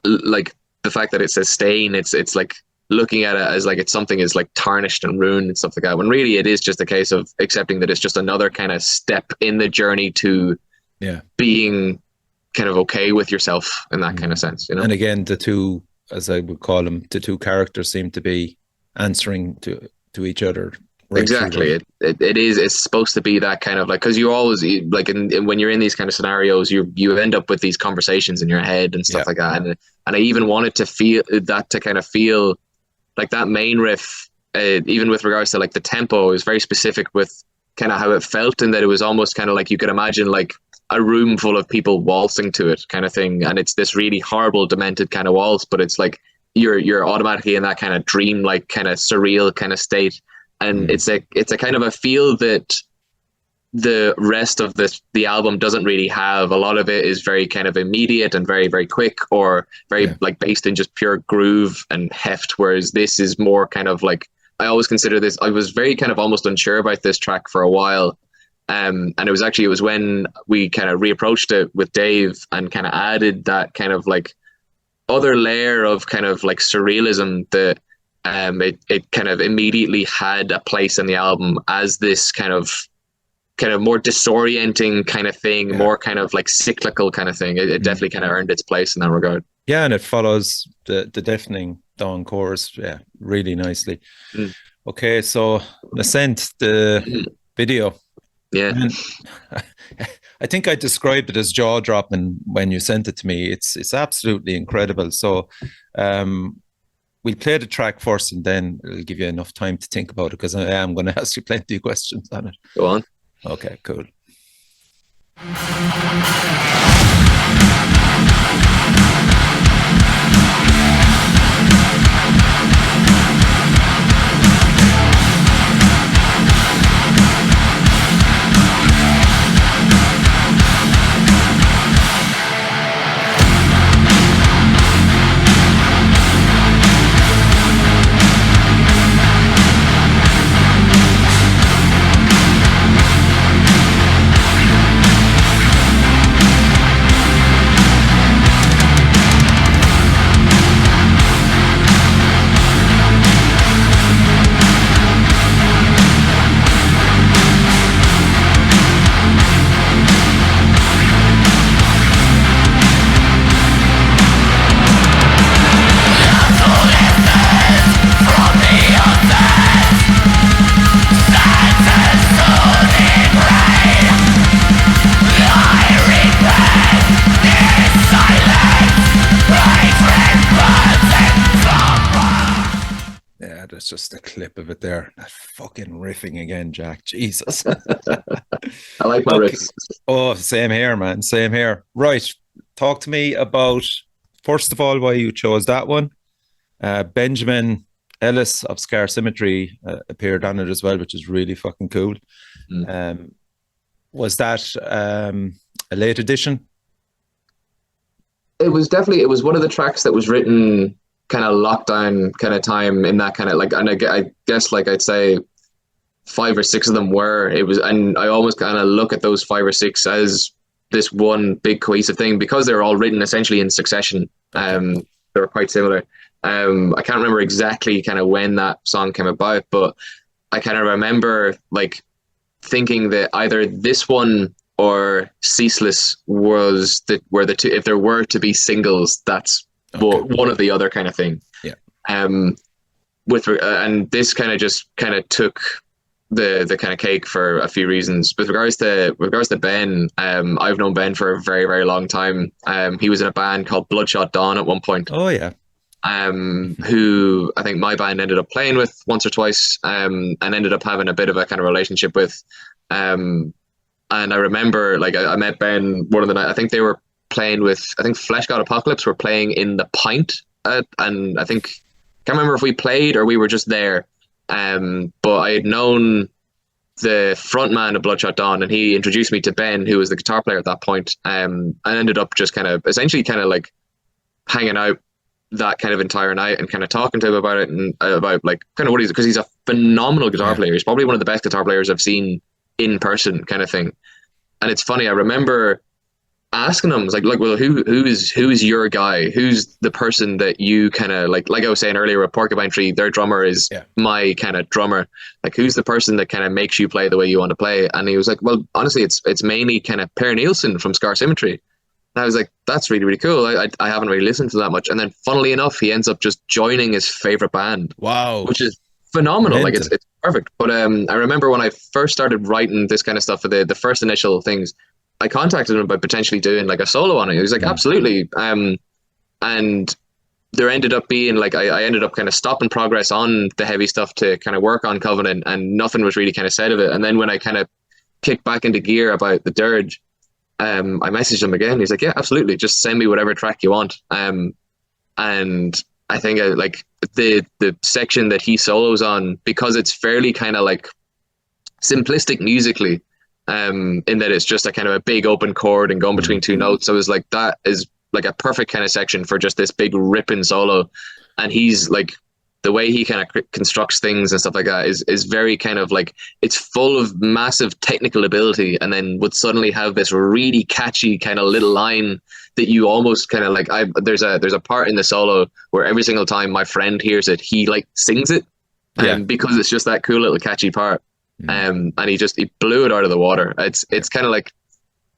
the fact that it says stain. It's like looking at it as like it's something is like tarnished and ruined and stuff like that, when really it is just a case of accepting that it's just another kind of step in the journey to being kind of okay with yourself in that kind of sense, you know. And again, the two, as I would call them, the two characters seem to be answering to each other. Right, exactly. It's supposed to be that kind of like, because you always like when you're in these kind of scenarios, you end up with these conversations in your head and stuff like that. And I even wanted to feel that, to kind of feel like that main riff, even with regards to like the tempo, is very specific with kind of how it felt, and that it was almost kind of like you could imagine like a room full of people waltzing to it kind of thing. And it's this really horrible, demented kind of waltz, but it's like you're automatically in that kind of dream-like kind of surreal kind of state. And it's a kind of a feel that the rest of the album doesn't really have. A lot of it is very kind of immediate and very, very quick, or very like based in just pure groove and heft, whereas this is more kind of like, I always consider this, I was very kind of almost unsure about this track for a while. And it was when we kind of reapproached it with Dave and kind of added that kind of like other layer of kind of like surrealism that it kind of immediately had a place in the album as this kind of more disorienting kind of thing, more kind of like cyclical kind of thing. It definitely kind of earned its place in that regard. Yeah, and it follows the deafening dawn chorus, really nicely. Okay, so Ascent, the video. Yeah. And I think I described it as jaw-dropping when you sent it to me. It's absolutely incredible. So we'll play the track first, and then it'll give you enough time to think about it, because I am going to ask you plenty of questions on it. Go on. Okay, cool. That's just a clip of it there. That fucking riffing again, Jack. Jesus. I like my riffs. Oh, same here, man. Same here. Right. Talk to me about, first of all, why you chose that one. Benjamin Ellis of Scar Symmetry appeared on it as well, which is really fucking cool. Was that a late edition? It was one of the tracks that was written kind of lockdown kind of time, in that kind of like, and I guess like I'd say 5 or 6 of them were, and I almost kind of look at those 5 or 6 as this one big cohesive thing, because they were all written essentially in succession. They were quite similar. I can't remember exactly kind of when that song came about, but I kind of remember like thinking that either this one or Ceaseless were the two, if there were to be singles, that's one of the other kind of thing. And this kind of just kind of took the kind of cake for a few reasons. With regards to Ben, I've known Ben for a very, very long time. He was in a band called Bloodshot Dawn at one point. Oh yeah. Who I think my band ended up playing with once or twice, and ended up having a bit of a kind of relationship with. And I remember, like, I met Ben one of the night. I think they were playing with, I think Flesh God Apocalypse were playing in the Pint, and I think, can't remember if we played or we were just there. But I had known the frontman of Bloodshot Dawn, and he introduced me to Ben, who was the guitar player at that point. And ended up just kind of essentially kind of like hanging out that kind of entire night and kind of talking to him about it, and about like kind of what because he's a phenomenal guitar player. He's probably one of the best guitar players I've seen in person kind of thing. And it's funny, I remember asking him, I was like, look, well, who's your guy? Who's the person that you kind of like I was saying earlier with Porcupine Tree, their drummer is my kind of drummer. Like, who's the person that kind of makes you play the way you want to play? And he was like, well, honestly, it's mainly kind of Per Nielsen from Scar Symmetry. And I was like, that's really, really cool. I haven't really listened to that much. And then funnily enough, he ends up just joining his favorite band. Wow. Which is phenomenal. Like, it's perfect. But I remember when I first started writing this kind of stuff for the first initial things, I contacted him about potentially doing like a solo on it. He was like, absolutely. And there ended up being like, I ended up kind of stopping progress on the heavy stuff to kind of work on Covenant, and nothing was really kind of said of it. And then when I kind of kicked back into gear about the Dirge, I messaged him again. He's like, yeah, absolutely. Just send me whatever track you want. And I think like the section that he solos on, because it's fairly kind of like simplistic musically, in that it's just a kind of a big open chord and going between two notes. So it was like, that is like a perfect kind of section for just this big ripping solo. And he's like, the way he kind of constructs things and stuff like that is very kind of like, it's full of massive technical ability, and then would suddenly have this really catchy kind of little line that you almost kind of like, there's a part in the solo where every single time my friend hears it, he like sings it, because it's just that cool little catchy part. And he blew it out of the water. It's kind of like,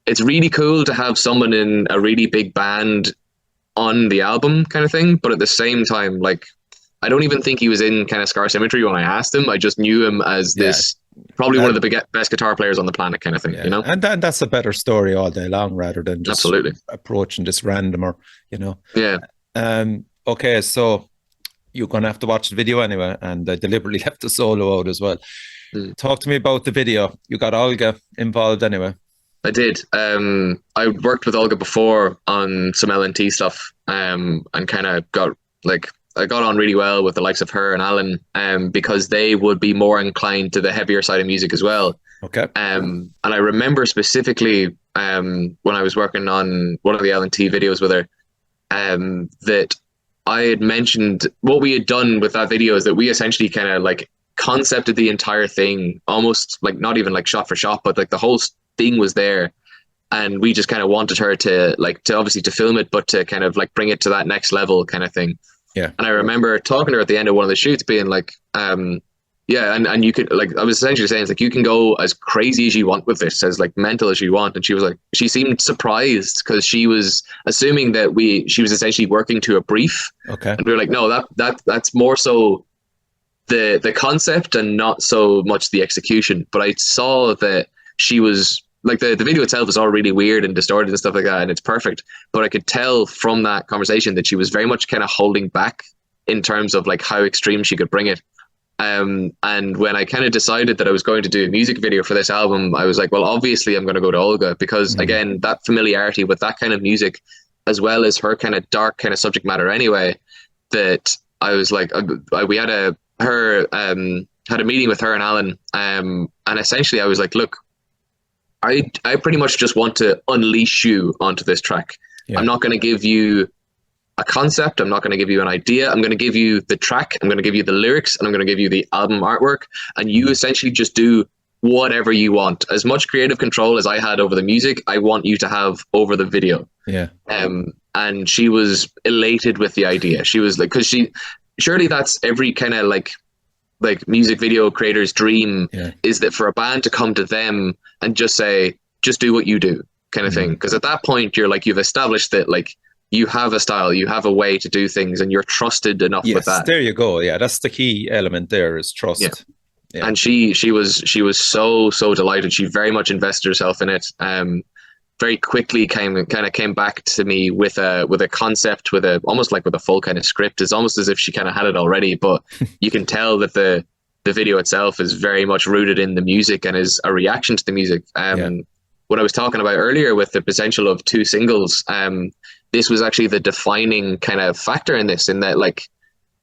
it's really cool to have someone in a really big band on the album kind of thing, but at the same time, like, I don't even think he was in kind of Scar Symmetry when I asked him. I just knew him as this probably one of the best guitar players on the planet kind of thing, you know? And that's a better story all day long rather than just approaching this randomer, you know? Yeah. Okay, so you're going to have to watch the video anyway, and I deliberately left the solo out as well. Talk to me about the video. You got Olga involved anyway. I did. I worked with Olga before on some LNT stuff, and kind of got like, I got on really well with the likes of her and Alan, because they would be more inclined to the heavier side of music as well. Okay. And I remember specifically when I was working on one of the LNT videos with her, that I had mentioned what we had done with that video is that we essentially kind of like concepted the entire thing, almost like not even like shot for shot, but like the whole thing was there. And we just kind of wanted her to obviously to film it, but to kind of like bring it to that next level kind of thing. Yeah. And I remember talking to her at the end of one of the shoots being like, and you could, like, I was essentially saying, it's like, you can go as crazy as you want with this, as like mental as you want. And she was like, she seemed surprised because she was assuming that she was essentially working to a brief. Okay. And we were like, no, that's more so the concept and not so much the execution. But I saw that she was like, the video itself is all really weird and distorted and stuff like that, and it's perfect. But I could tell from that conversation that she was very much kind of holding back in terms of like how extreme she could bring it. And when I kind of decided that I was going to do a music video for this album, I was like, well, obviously I'm going to go to Olga, because again, that familiarity with that kind of music, as well as her kind of dark kind of subject matter anyway, that I was like, we had a meeting with her and Alan, and essentially I was like, look, I pretty much just want to unleash you onto this track. Yeah. I'm not going to give you a concept. I'm not going to give you an idea. I'm going to give you the track. I'm going to give you the lyrics, and I'm going to give you the album artwork. And you essentially just do whatever you want. As much creative control as I had over the music, I want you to have over the video. Yeah. And she was elated with the idea. She was like, because surely that's every kind of like music video creator's dream, is that for a band to come to them and just say, just do what you do kind of thing. Because at that point, you're like, you've established that like you have a style, you have a way to do things, and you're trusted enough with that. There you go. Yeah, that's the key element there, is trust. Yeah. And she was so delighted. She very much invested herself in it. Very quickly came back to me with a concept, almost like with a full kind of script. It's almost as if she kind of had it already, but you can tell that the video itself is very much rooted in the music and is a reaction to the music. What I was talking about earlier with the potential of 2 singles, this was actually the defining kind of factor in this, in that like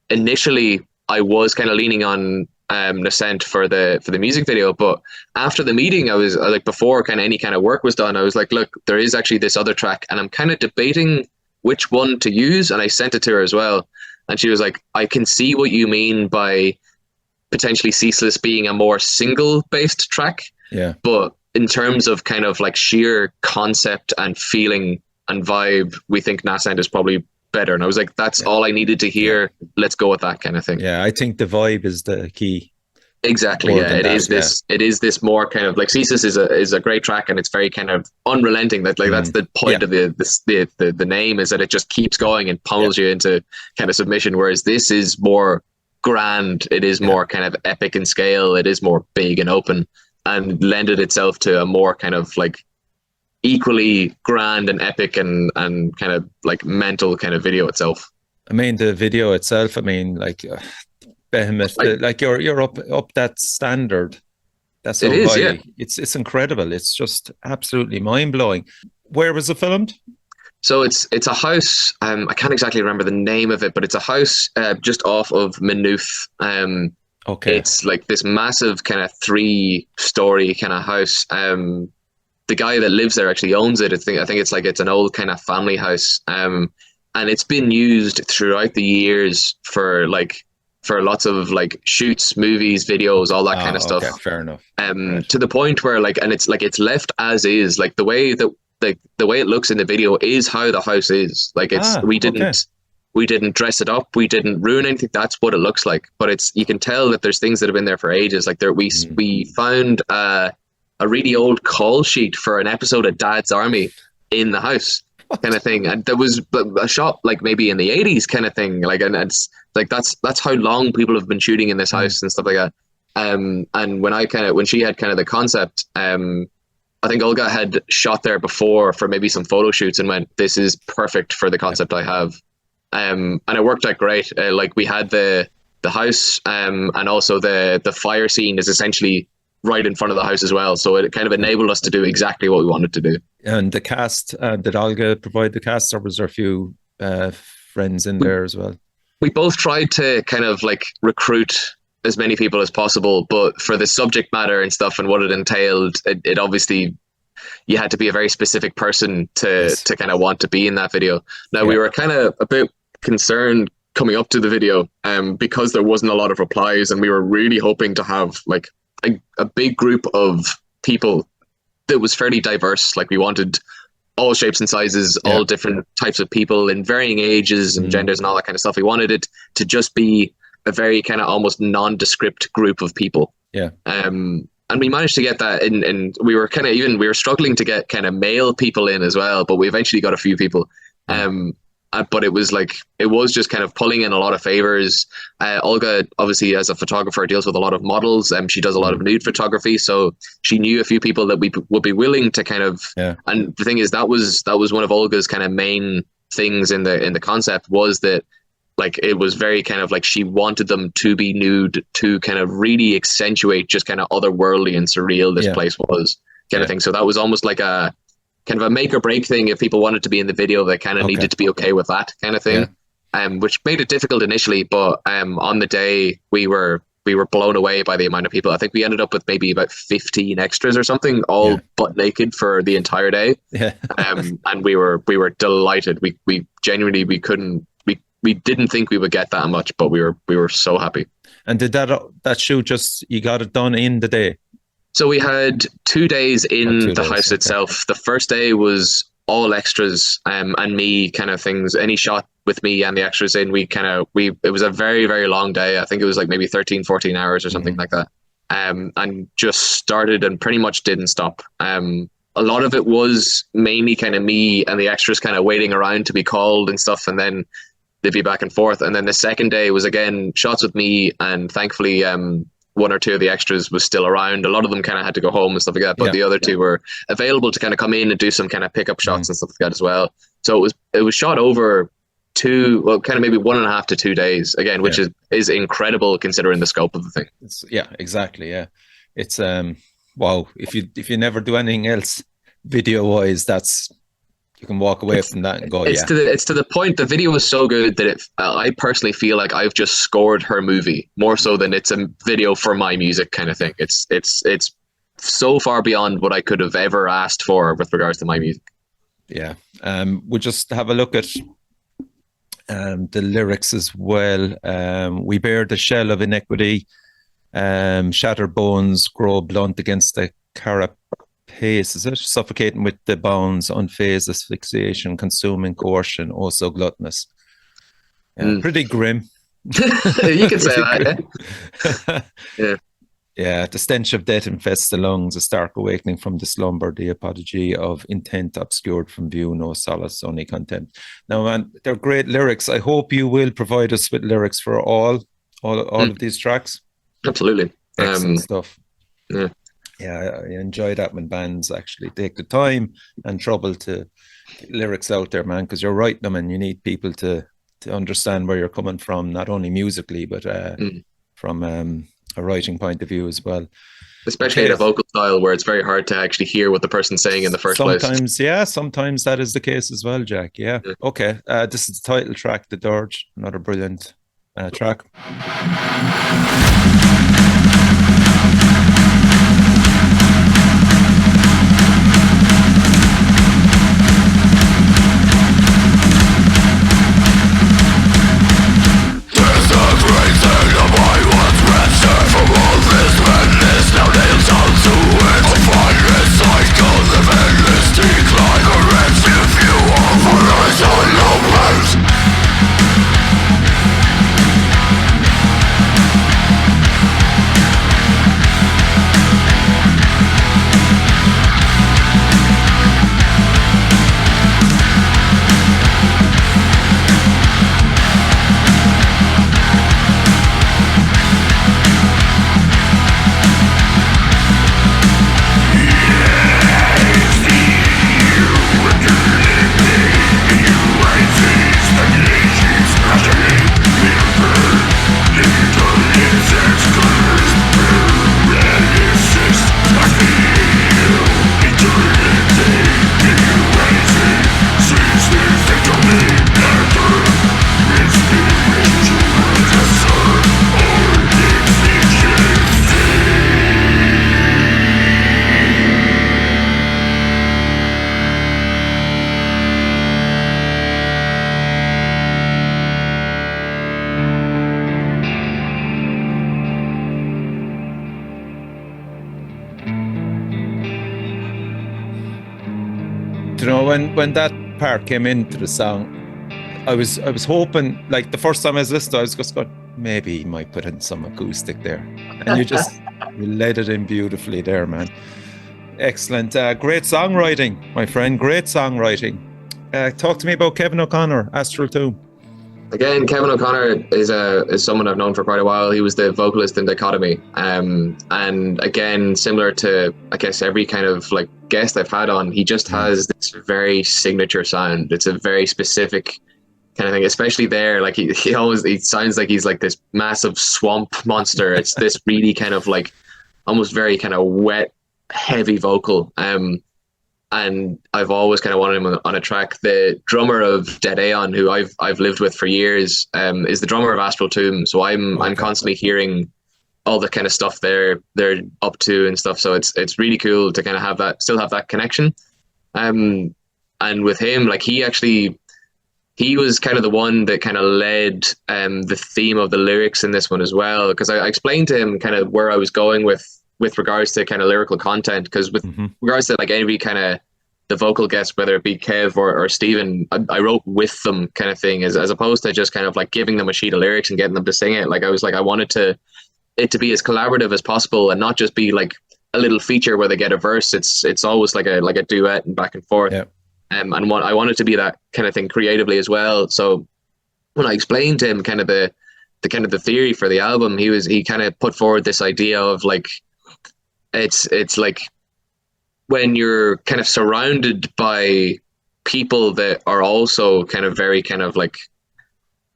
initially I was kind of leaning on Nascent for the music video, but after the meeting, I was like, before kind of any kind of work was done, I was like, look, there is actually this other track, and I'm kind of debating which one to use. And I sent it to her as well, and she was like, I can see what you mean by potentially Ceaseless being a more single based track. Yeah. But in terms of kind of like sheer concept and feeling and vibe, we think Nascent is probably better. And I was like, that's all I needed to hear. Let's go with that kind of thing. Yeah, I think the vibe is the key. Exactly. More Yeah, than it that, is this. It is this more kind of like Ceases is a great track, and it's very kind of unrelenting. That like that's the point of the name, is that it just keeps going and pummels you into kind of submission. Whereas this is more grand. It is more kind of epic in scale. It is more big and open, and lended itself to a more kind of like equally grand and epic and kind of like mental kind of video itself. I mean, the video itself, I mean, like behemoth, like you're up that standard. That's so high. Yeah. It's incredible. It's just absolutely mind blowing. Where was it filmed? So it's a house. I can't exactly remember the name of it, but it's a house just off of Maynooth. Okay. It's like this massive kind of 3-story kind of house. The guy that lives there actually owns it. I think it's an old kind of family house. And it's been used throughout the years for lots of like shoots, movies, videos, all that kind of stuff. Okay, fair enough. Right. To the point where like, and it's like it's left as is. Like the way it looks in the video is how the house is. Like we didn't dress it up, we didn't ruin anything. That's what it looks like. But you can tell that there's things that have been there for ages. Like we found a really old call sheet for an episode of Dad's Army in the house. Kind of thing, and there was a shot like maybe in the 80s kind of thing, like, and it's like that's how long people have been shooting in this house and stuff like that. And when she had kind of the concept, I think Olga had shot there before for maybe some photo shoots and went, this is perfect for the concept I have. And it worked out great. Like we had the house, and also the fire scene is essentially right in front of the house as well. So it kind of enabled us to do exactly what we wanted to do. And the cast, did Olga provide the cast, or was there a few friends in there as well? We both tried to kind of like recruit as many people as possible, but for the subject matter and stuff and what it entailed, it obviously, you had to be a very specific person to kind of want to be in that video. Now we were kind of a bit concerned coming up to the video because there wasn't a lot of replies, and we were really hoping to have like a big group of people that was fairly diverse. Like we wanted all shapes and sizes, all different types of people in varying ages and genders and all that kind of stuff. We wanted it to just be a very kind of almost nondescript group of people. Yeah. And we managed to get that in, and we were struggling to get kind of male people in as well, but we eventually got a few people. But it was just kind of pulling in a lot of favors. Olga, obviously, as a photographer, deals with a lot of models. She does a lot of nude photography, so she knew a few people that we would be willing to kind of. Yeah. And the thing is, that was one of Olga's kind of main things in the concept, was that like it was very kind of like she wanted them to be nude to kind of really accentuate just kind of otherworldly and surreal this place was kind of thing. So that was almost like a kind of a make or break thing. If people wanted to be in the video, they kind of needed to be okay with that kind of thing, which made it difficult initially. But on the day, we were blown away by the amount of people. I think we ended up with maybe about 15 extras or something, all butt naked for the entire day. Yeah. And we were delighted. We genuinely, we didn't think we would get that much, but we were so happy. And did that shoot you got it done in the day? So we had 2 days in the house itself. The first day was all extras and me kind of things. Any shot with me and the extras in, it was a very, very long day. I think it was like maybe 13, 14 hours or something like that. And just started and pretty much didn't stop. A lot of it was mainly kind of me and the extras kind of waiting around to be called and stuff, and then they'd be back and forth. And then the second day was again shots with me, and thankfully one or two of the extras was still around. A lot of them kind of had to go home and stuff like that, but the other two were available to kind of come in and do some kind of pickup shots and stuff like that as well. So it was shot over kind of maybe 1.5 to 2 days again, which is incredible considering the scope of the thing. Exactly. Yeah. It's wow. If you never do anything else video wise, you can walk away from that and go, it's to the point. The video was so good that I personally feel like I've just scored her movie more so than it's a video for my music kind of thing. It's so far beyond what I could have ever asked for with regards to my music. Yeah. We'll just have a look at the lyrics as well. We bear the shell of inequity. Shattered bones grow blunt against the carapace, is it? Suffocating with the bounds, unfazed asphyxiation, consuming coercion, also gluttonous. Yeah, pretty grim. You can say that. Yeah. Yeah, the stench of death infests the lungs, a stark awakening from the slumber, the apogee of intent obscured from view, no solace, only contempt. Now, man, they're great lyrics. I hope you will provide us with lyrics for all of these tracks. Absolutely. Excellent stuff. Yeah. Yeah, I enjoy that when bands actually take the time and trouble to get lyrics out there, man, because you're writing them and you need people to understand where you're coming from, not only musically, but from a writing point of view as well. Especially in a vocal style where it's very hard to actually hear what the person's saying in the first place. Sometimes that is the case as well, Jack. Yeah. Okay. This is the title track, The Dirge, another brilliant track. You know, when that part came into the song, I was hoping, like the first time I was listening, I was just going, maybe he might put in some acoustic there, and you laid it in beautifully there, man. Excellent, great songwriting, my friend. Great songwriting. Talk to me about Kevin O'Connor, Astral Tomb. Again, Kevin O'Connor is someone I've known for quite a while. He was the vocalist in Dichotomy, and again, similar to I guess every kind of like guest I've had on, he just has this very signature sound. It's a very specific kind of thing, especially there. Like he sounds like he's like this massive swamp monster. It's this really kind of like almost very kind of wet, heavy vocal. And I've always kind of wanted him on a track. The drummer of Dead Aeon, who I've lived with for years, is the drummer of Astral Tomb. So I'm constantly hearing all the kind of stuff they're up to and stuff. So it's really cool to kind of still have that connection. And with him, like he was kind of the one that kind of led the theme of the lyrics in this one as well. Because I explained to him kind of where I was going with regards to kind of lyrical content, because with regards to like every kind of the vocal guest, whether it be Kev or Stephen, I wrote with them kind of thing, as opposed to just kind of like giving them a sheet of lyrics and getting them to sing it. Like I was like, I wanted it to be as collaborative as possible and not just be like a little feature where they get a verse. It's always like a duet and back and forth. Yeah. And I wanted to be that kind of thing creatively as well. So when I explained to him kind of the theory for the album, he kind of put forward this idea of like, it's like when you're kind of surrounded by people that are also kind of very kind of like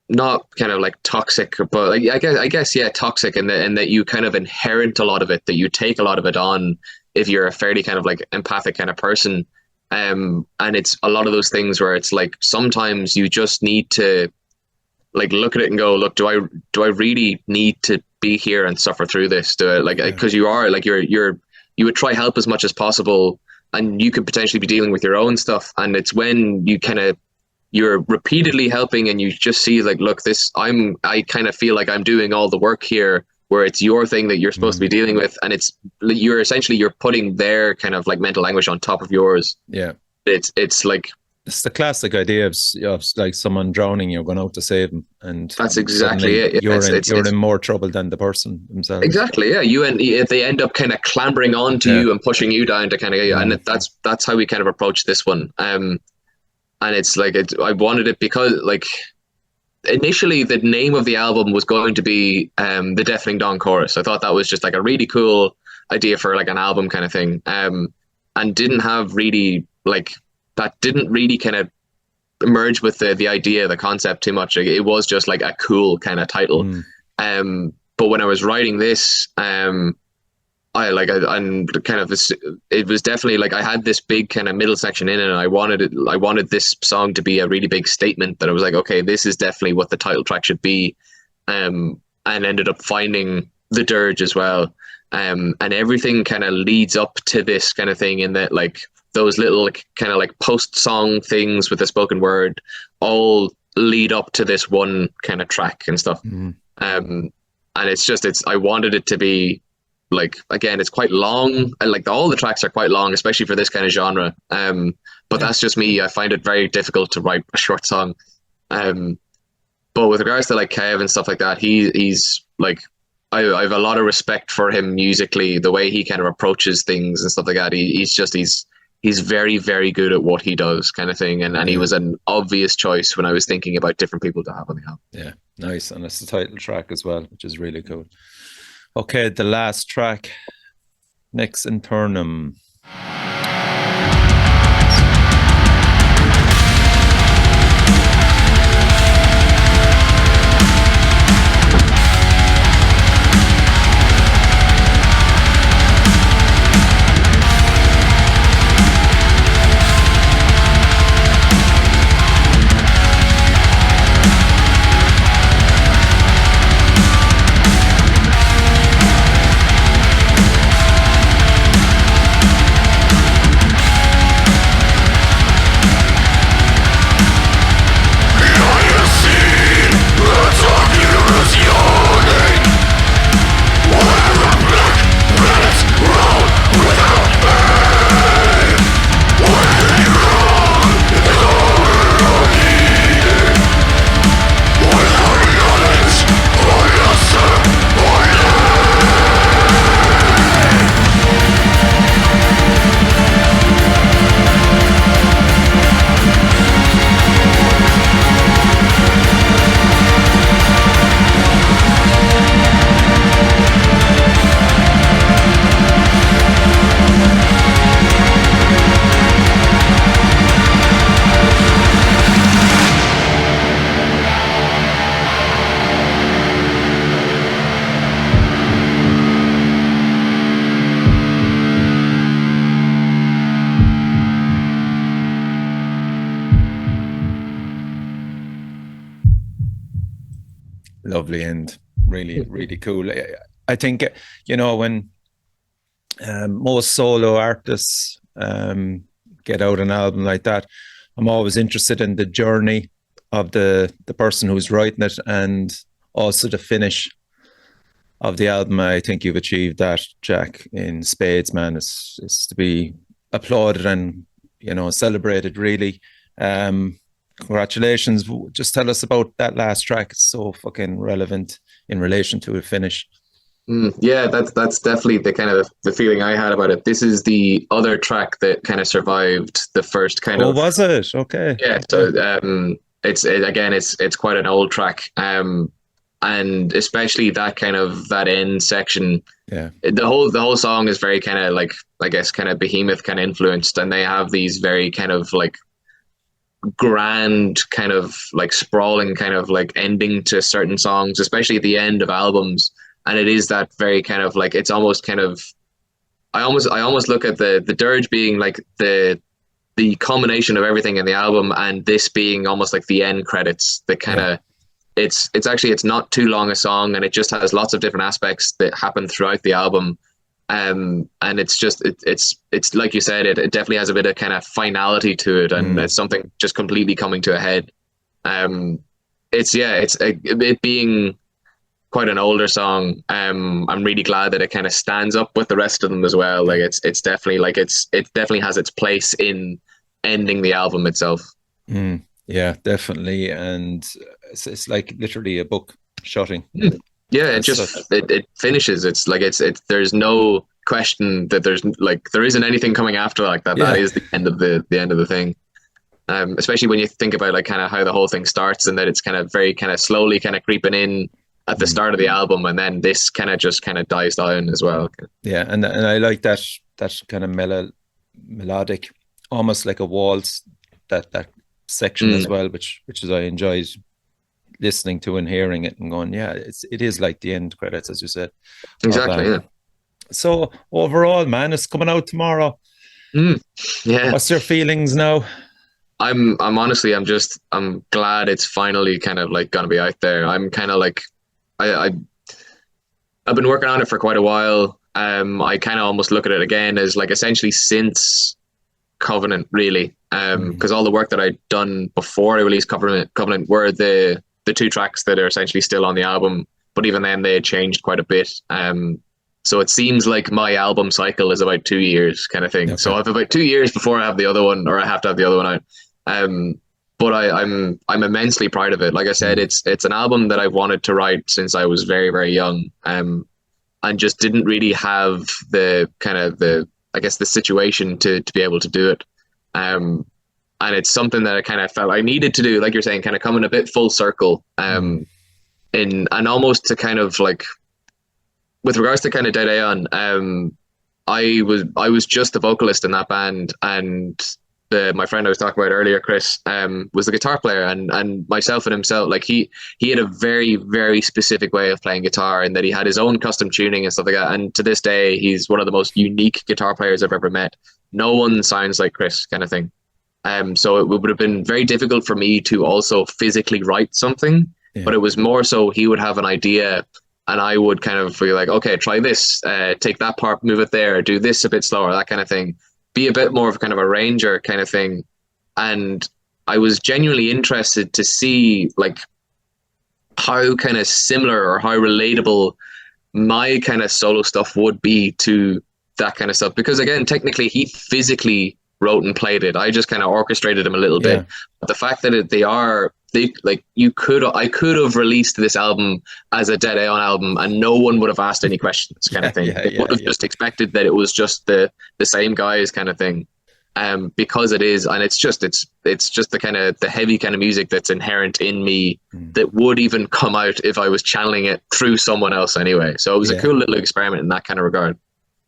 not kind of like toxic, but like I guess yeah, toxic, and that you kind of inherit a lot of it, that you take a lot of it on if you're a fairly kind of like empathic kind of person. And it's a lot of those things where it's like sometimes you just need to like look at it and go, look, do I really need to be here and suffer through this? Do it, like, because you are like you would try help as much as possible, and you could potentially be dealing with your own stuff. And it's when you're repeatedly helping and you just see like, look, I kind of feel like I'm doing all the work here, where it's your thing that you're supposed to be dealing with, and you're putting their kind of like mental anguish on top of yours. Yeah, it's like it's the classic idea of like someone drowning, you're going out to save them, and that's exactly it. You're in more trouble than the person themselves. Exactly, yeah. They end up kind of clambering onto you and pushing you down to kind of get you, and that's how we kind of approach this one. And it's like I wanted it because like initially the name of the album was going to be the Deafening Dawn Chorus. I thought that was just like a really cool idea for like an album kind of thing, and didn't have really like that didn't really kind of merge with the idea, the concept too much. Like, it was just like a cool kind of title. But when I was writing this, it was definitely like I had this big kind of middle section in it, and I wanted this song to be a really big statement that I was like, okay, this is definitely what the title track should be. And ended up finding the Dirge as well. And everything kind of leads up to this kind of thing, in that like those little like, kind of like post-song things with the spoken word all lead up to this one kind of track and stuff. And I wanted it to be like, again, it's quite long, and like all the tracks are quite long, especially for this kind of genre. But that's just me. I find it very difficult to write a short song. But with regards to like Kev and stuff like that, he's like, I have a lot of respect for him musically, the way he kind of approaches things and stuff like that. He's very, very good at what he does, kind of thing. And he was an obvious choice when I was thinking about different people to have on the album. Yeah, nice. And it's the title track as well, which is really cool. Okay, the last track, Nex Internum. Lovely and really, really cool. I think, you know, when most solo artists get out an album like that, I'm always interested in the journey of the person who's writing it, and also the finish of the album. I think you've achieved that, Jack, in spades, man. It's to be applauded and, you know, celebrated, really. Congratulations. Just tell us about that last track. It's so fucking relevant in relation to a finish. Yeah, that's definitely the kind of the feeling I had about it. This is the other track that kind of survived the first kind of. Oh, was it? Okay. Yeah. So it's quite an old track. And especially that end section. Yeah. The whole song is very kind of like, I guess, kind of Behemoth kind of influenced, and they have these very kind of like grand kind of like sprawling kind of like ending to certain songs, especially at the end of albums. And it is that very kind of like, it's almost kind of, I almost look at the Dirge being like the culmination of everything in the album, and this being almost like the end credits. The kind of it's not too long a song, and it just has lots of different aspects that happen throughout the album. And it's just it's like you said, it definitely has a bit of kind of finality to it, and it's something just completely coming to a head. It being quite an older song. I'm really glad that it kind of stands up with the rest of them as well. Like it's definitely like it definitely has its place in ending the album itself. Yeah, definitely. And it's like literally a book shutting. Yeah, it finishes. It's like it's there's no question that there isn't anything coming after like that. Yeah. That is the end of the end of the thing. Especially when you think about like kind of how the whole thing starts, and that it's kind of very kind of slowly kind of creeping in at the start of the album, and then this kind of just kind of dies down as well. Yeah, and I like that kind of melodic, almost like a waltz, that section as well, which is I enjoyed listening to and hearing it and going, yeah, it is like the end credits, as you said. Exactly. Yeah. So overall, man, it's coming out tomorrow. Yeah. What's your feelings now? I'm honestly, I'm glad it's finally kind of like gonna be out there. I'm kind of like, I've been working on it for quite a while. I kind of almost look at it again as like essentially since Covenant, really, because all the work that I'd done before I released Covenant were the 2 tracks that are essentially still on the album, but even then they had changed quite a bit. So it seems like my album cycle is about 2 years kind of thing. Okay. So I have about 2 years before I have the other one, or I have to have the other one out. But I'm immensely proud of it. Like I said, it's an album that I've wanted to write since I was very, very young, and just didn't really have the kind of the situation to be able to do it. And it's something that I kind of felt I needed to do, like you're saying, kind of coming a bit full circle, and almost to kind of like, with regards to kind of Dead Aeon, I was just the vocalist in that band, and my friend I was talking about earlier, Chris, was the guitar player, and myself and himself, like he had a very, very specific way of playing guitar, and that he had his own custom tuning and stuff like that. And to this day, he's one of the most unique guitar players I've ever met. No one sounds like Chris, kind of thing. So it would have been very difficult for me to also physically write something, but it was more so he would have an idea, and I would kind of be like, okay, try this, take that part, move it there, do this a bit slower, that kind of thing. Be a bit more of kind of a ranger kind of thing. And I was genuinely interested to see like how kind of similar or how relatable my kind of solo stuff would be to that kind of stuff. Because again, technically he physically wrote and played it. I just kind of orchestrated him a little bit. But the fact that I could have released this album as a Dead Aeon album, and no one would have asked any questions, kind of thing. They would have just expected that it was just the same guys, kind of thing. Because it is, and it's just the kind of the heavy kind of music that's inherent in me that would even come out if I was channeling it through someone else anyway. So it was a cool little experiment in that kind of regard.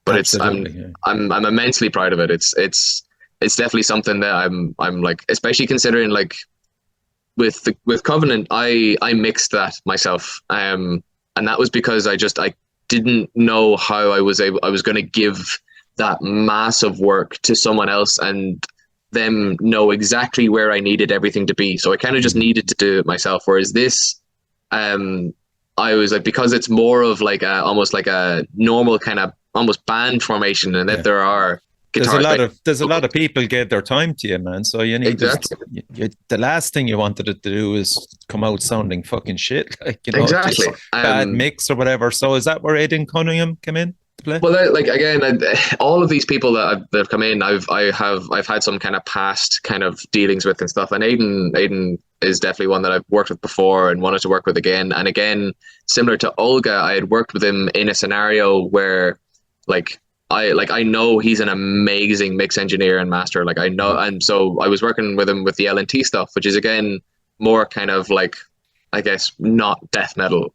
But I'm immensely proud of it. It's definitely something that I'm like, especially considering like with Covenant, I mixed that myself, and that was because I didn't know how I was going to give that massive work to someone else and them know exactly where I needed everything to be. So I kind of just needed to do it myself. Whereas this, I was like, because it's more of like almost like a normal kind of almost band formation, and that there are there's a lot of people gave their time to you, man. So you need the last thing you wanted it to do is come out sounding fucking shit, like, you know, exactly bad mix or whatever. So is that where Aidan Cunningham came in to play? Well, like again, all of these people that have come in, I've had some kind of past kind of dealings with and stuff. And Aidan is definitely one that I've worked with before and wanted to work with again. And again, similar to Olga, I had worked with him in a scenario where I know he's an amazing mix engineer and master. Like I know, and so I was working with him with the L&T stuff, which is again more kind of like, I guess, not death metal,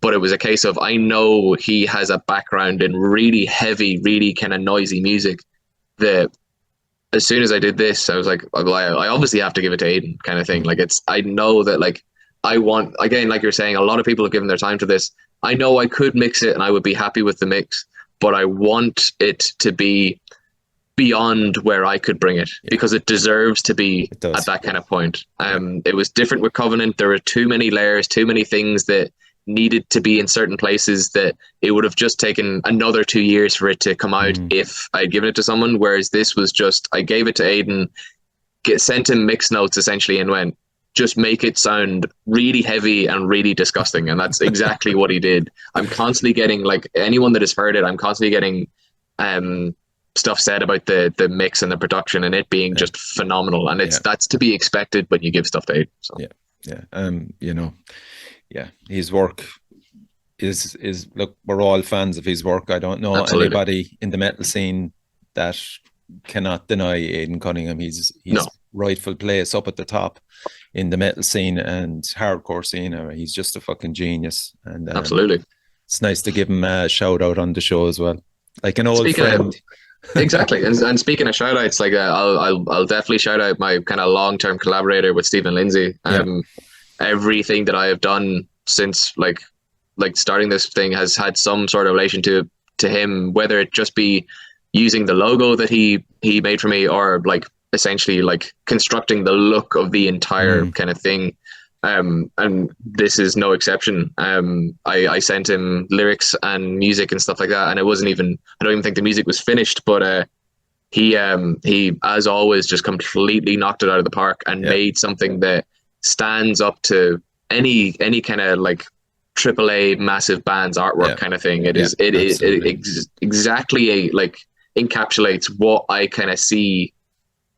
but it was a case of I know he has a background in really heavy, really kind of noisy music. That as soon as I did this, I was like, I obviously have to give it to Aidan, kind of thing. Like I know that like I want, again, like you're saying, a lot of people have given their time to this. I know I could mix it and I would be happy with the mix, but I want it to be beyond where I could bring it, because it deserves to be at that kind of point. It was different with Covenant. There were too many layers, too many things that needed to be in certain places that it would have just taken another 2 years for it to come out if I'd given it to someone. Whereas this was just, I gave it to Aidan, sent him mix notes essentially, and went, just make it sound really heavy and really disgusting. And that's exactly what he did. I'm constantly getting, like, anyone that has heard it, I'm constantly getting stuff said about the mix and the production and it being just phenomenal. And that's to be expected when you give stuff to Aiden. So. His work is look, we're all fans of his work. I don't know anybody in the metal scene that cannot deny Aidan Cunningham. He's rightful place up at the top in the metal scene and hardcore scene. He's just a fucking genius. And absolutely, it's nice to give him a shout out on the show as well, like an old friend. Exactly. And speaking of shout outs, like I'll definitely shout out my kind of long-term collaborator with Stephen Lindsay. Everything that I have done since like starting this thing has had some sort of relation to him, whether it just be using the logo that he made for me, or like essentially like constructing the look of the entire kind of thing. And this is no exception. I sent him lyrics and music and stuff like that, and I don't even think the music was finished, but he as always just completely knocked it out of the park and made something that stands up to any kind of like AAA massive band's artwork kind of thing. It is exactly like encapsulates what I kind of see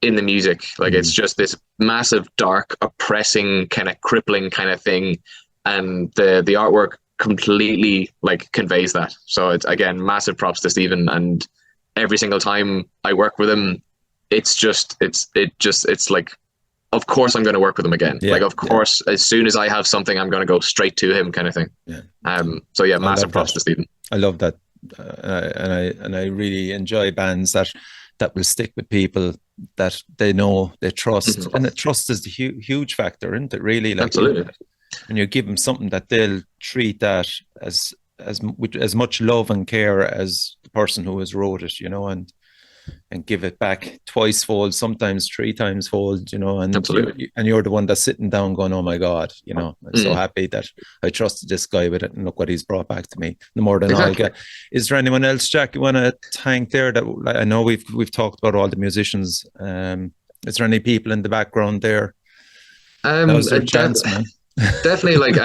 in the music. Like it's just this massive, dark, oppressing, kind of crippling kind of thing, and the artwork completely like conveys that. So it's, again, massive props to Stephen, and every single time I work with him, it's like, of course I'm going to work with him again. Like, of course, as soon as I have something, I'm going to go straight to him, kind of thing. So yeah, massive props to Stephen. I love that. And I really enjoy bands that will stick with people that they know, they trust, and trust is the huge factor, isn't it? Really, like, absolutely. And you give them something that they'll treat that with as much love and care as the person who has wrote it, and give it back twice fold, sometimes 3 times fold, and you're the one that's sitting down going, oh my God, I'm so happy that I trusted this guy with it, and look what he's brought back to me. The more than I'll get. Is there anyone else, Jack, you want to thank there? That I know we've talked about all the musicians. Is there any people in the background there? Now's their chance, man. Definitely, like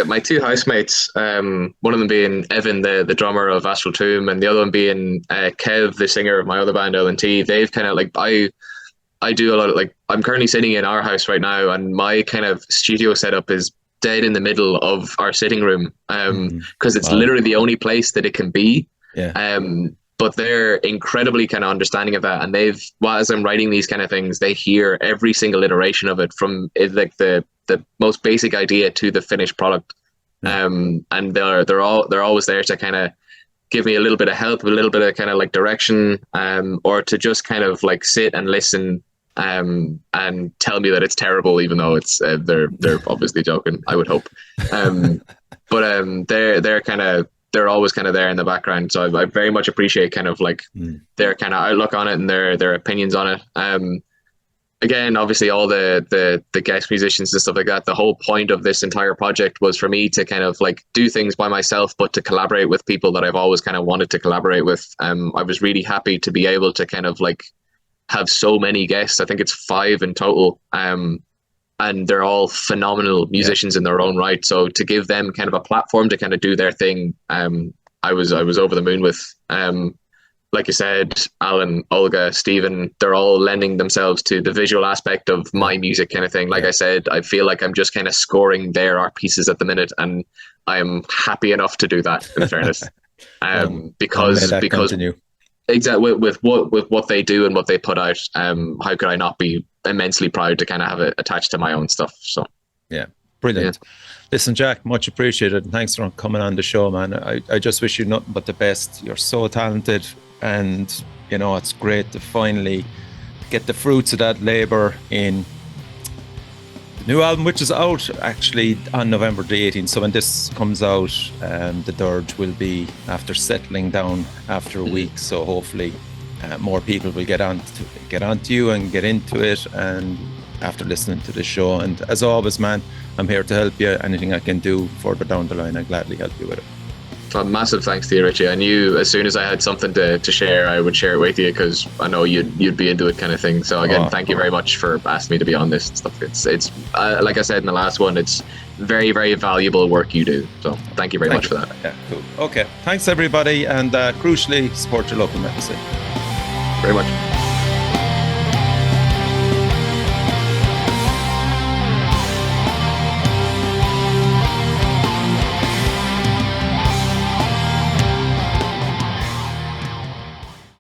my 2 housemates, one of them being Evan, the drummer of Astral Tomb, and the other one being Kev, the singer of my other band L&T. They've kind of like, I do a lot of, like, I'm currently sitting in our house right now, and my kind of studio setup is dead in the middle of our sitting room, because it's literally the only place that it can be. But they're incredibly kind of understanding of that, and as I'm writing these kind of things, they hear every single iteration of it, from like the most basic idea to the finished product. And they're always there to kind of give me a little bit of help, a little bit of kind of like direction, or to just kind of like sit and listen, and tell me that it's terrible, even though it's they're obviously joking, I would hope. But they're always kind of there in the background, so I very much appreciate kind of like their kind of outlook on it and their opinions on it. Again, obviously all the guest musicians and stuff like that, the whole point of this entire project was for me to kind of like do things by myself, but to collaborate with people that I've always kind of wanted to collaborate with. I was really happy to be able to kind of like have so many guests. I think it's 5 in total. And they're all phenomenal musicians in their own right. So to give them kind of a platform to kind of do their thing, I was over the moon with. Like you said, Alan, Olga, Stephen, they're all lending themselves to the visual aspect of my music kind of thing. Like I said, I feel like I'm just kind of scoring their art pieces at the minute, and I'm happy enough to do that, in fairness. Because exactly with what they do and what they put out, how could I not be immensely proud to kind of have it attached to my own stuff? So brilliant. Listen, Jack, much appreciated, and thanks for coming on the show, man. I just wish you nothing but the best. You're so talented, and it's great to finally get the fruits of that labor in the new album, which is out actually on November the 18th. So when this comes out, the Dirge will be after settling down after a week. So hopefully more people will get onto you and get into it, and after listening to the show. And as always, man, I'm here to help you. Anything I can do further down the line, I'll gladly help you with it. massive thanks to you, Richie. I knew as soon as I had something to share, I would share it with you because I know you'd be into it, kind of thing. So again, thank you very much for asking me to be on this and stuff. It's like I said in the last one, it's very, very valuable work you do. So thank you very much for that. Yeah, cool. Okay, thanks everybody, and crucially, support your local medicine. Very much.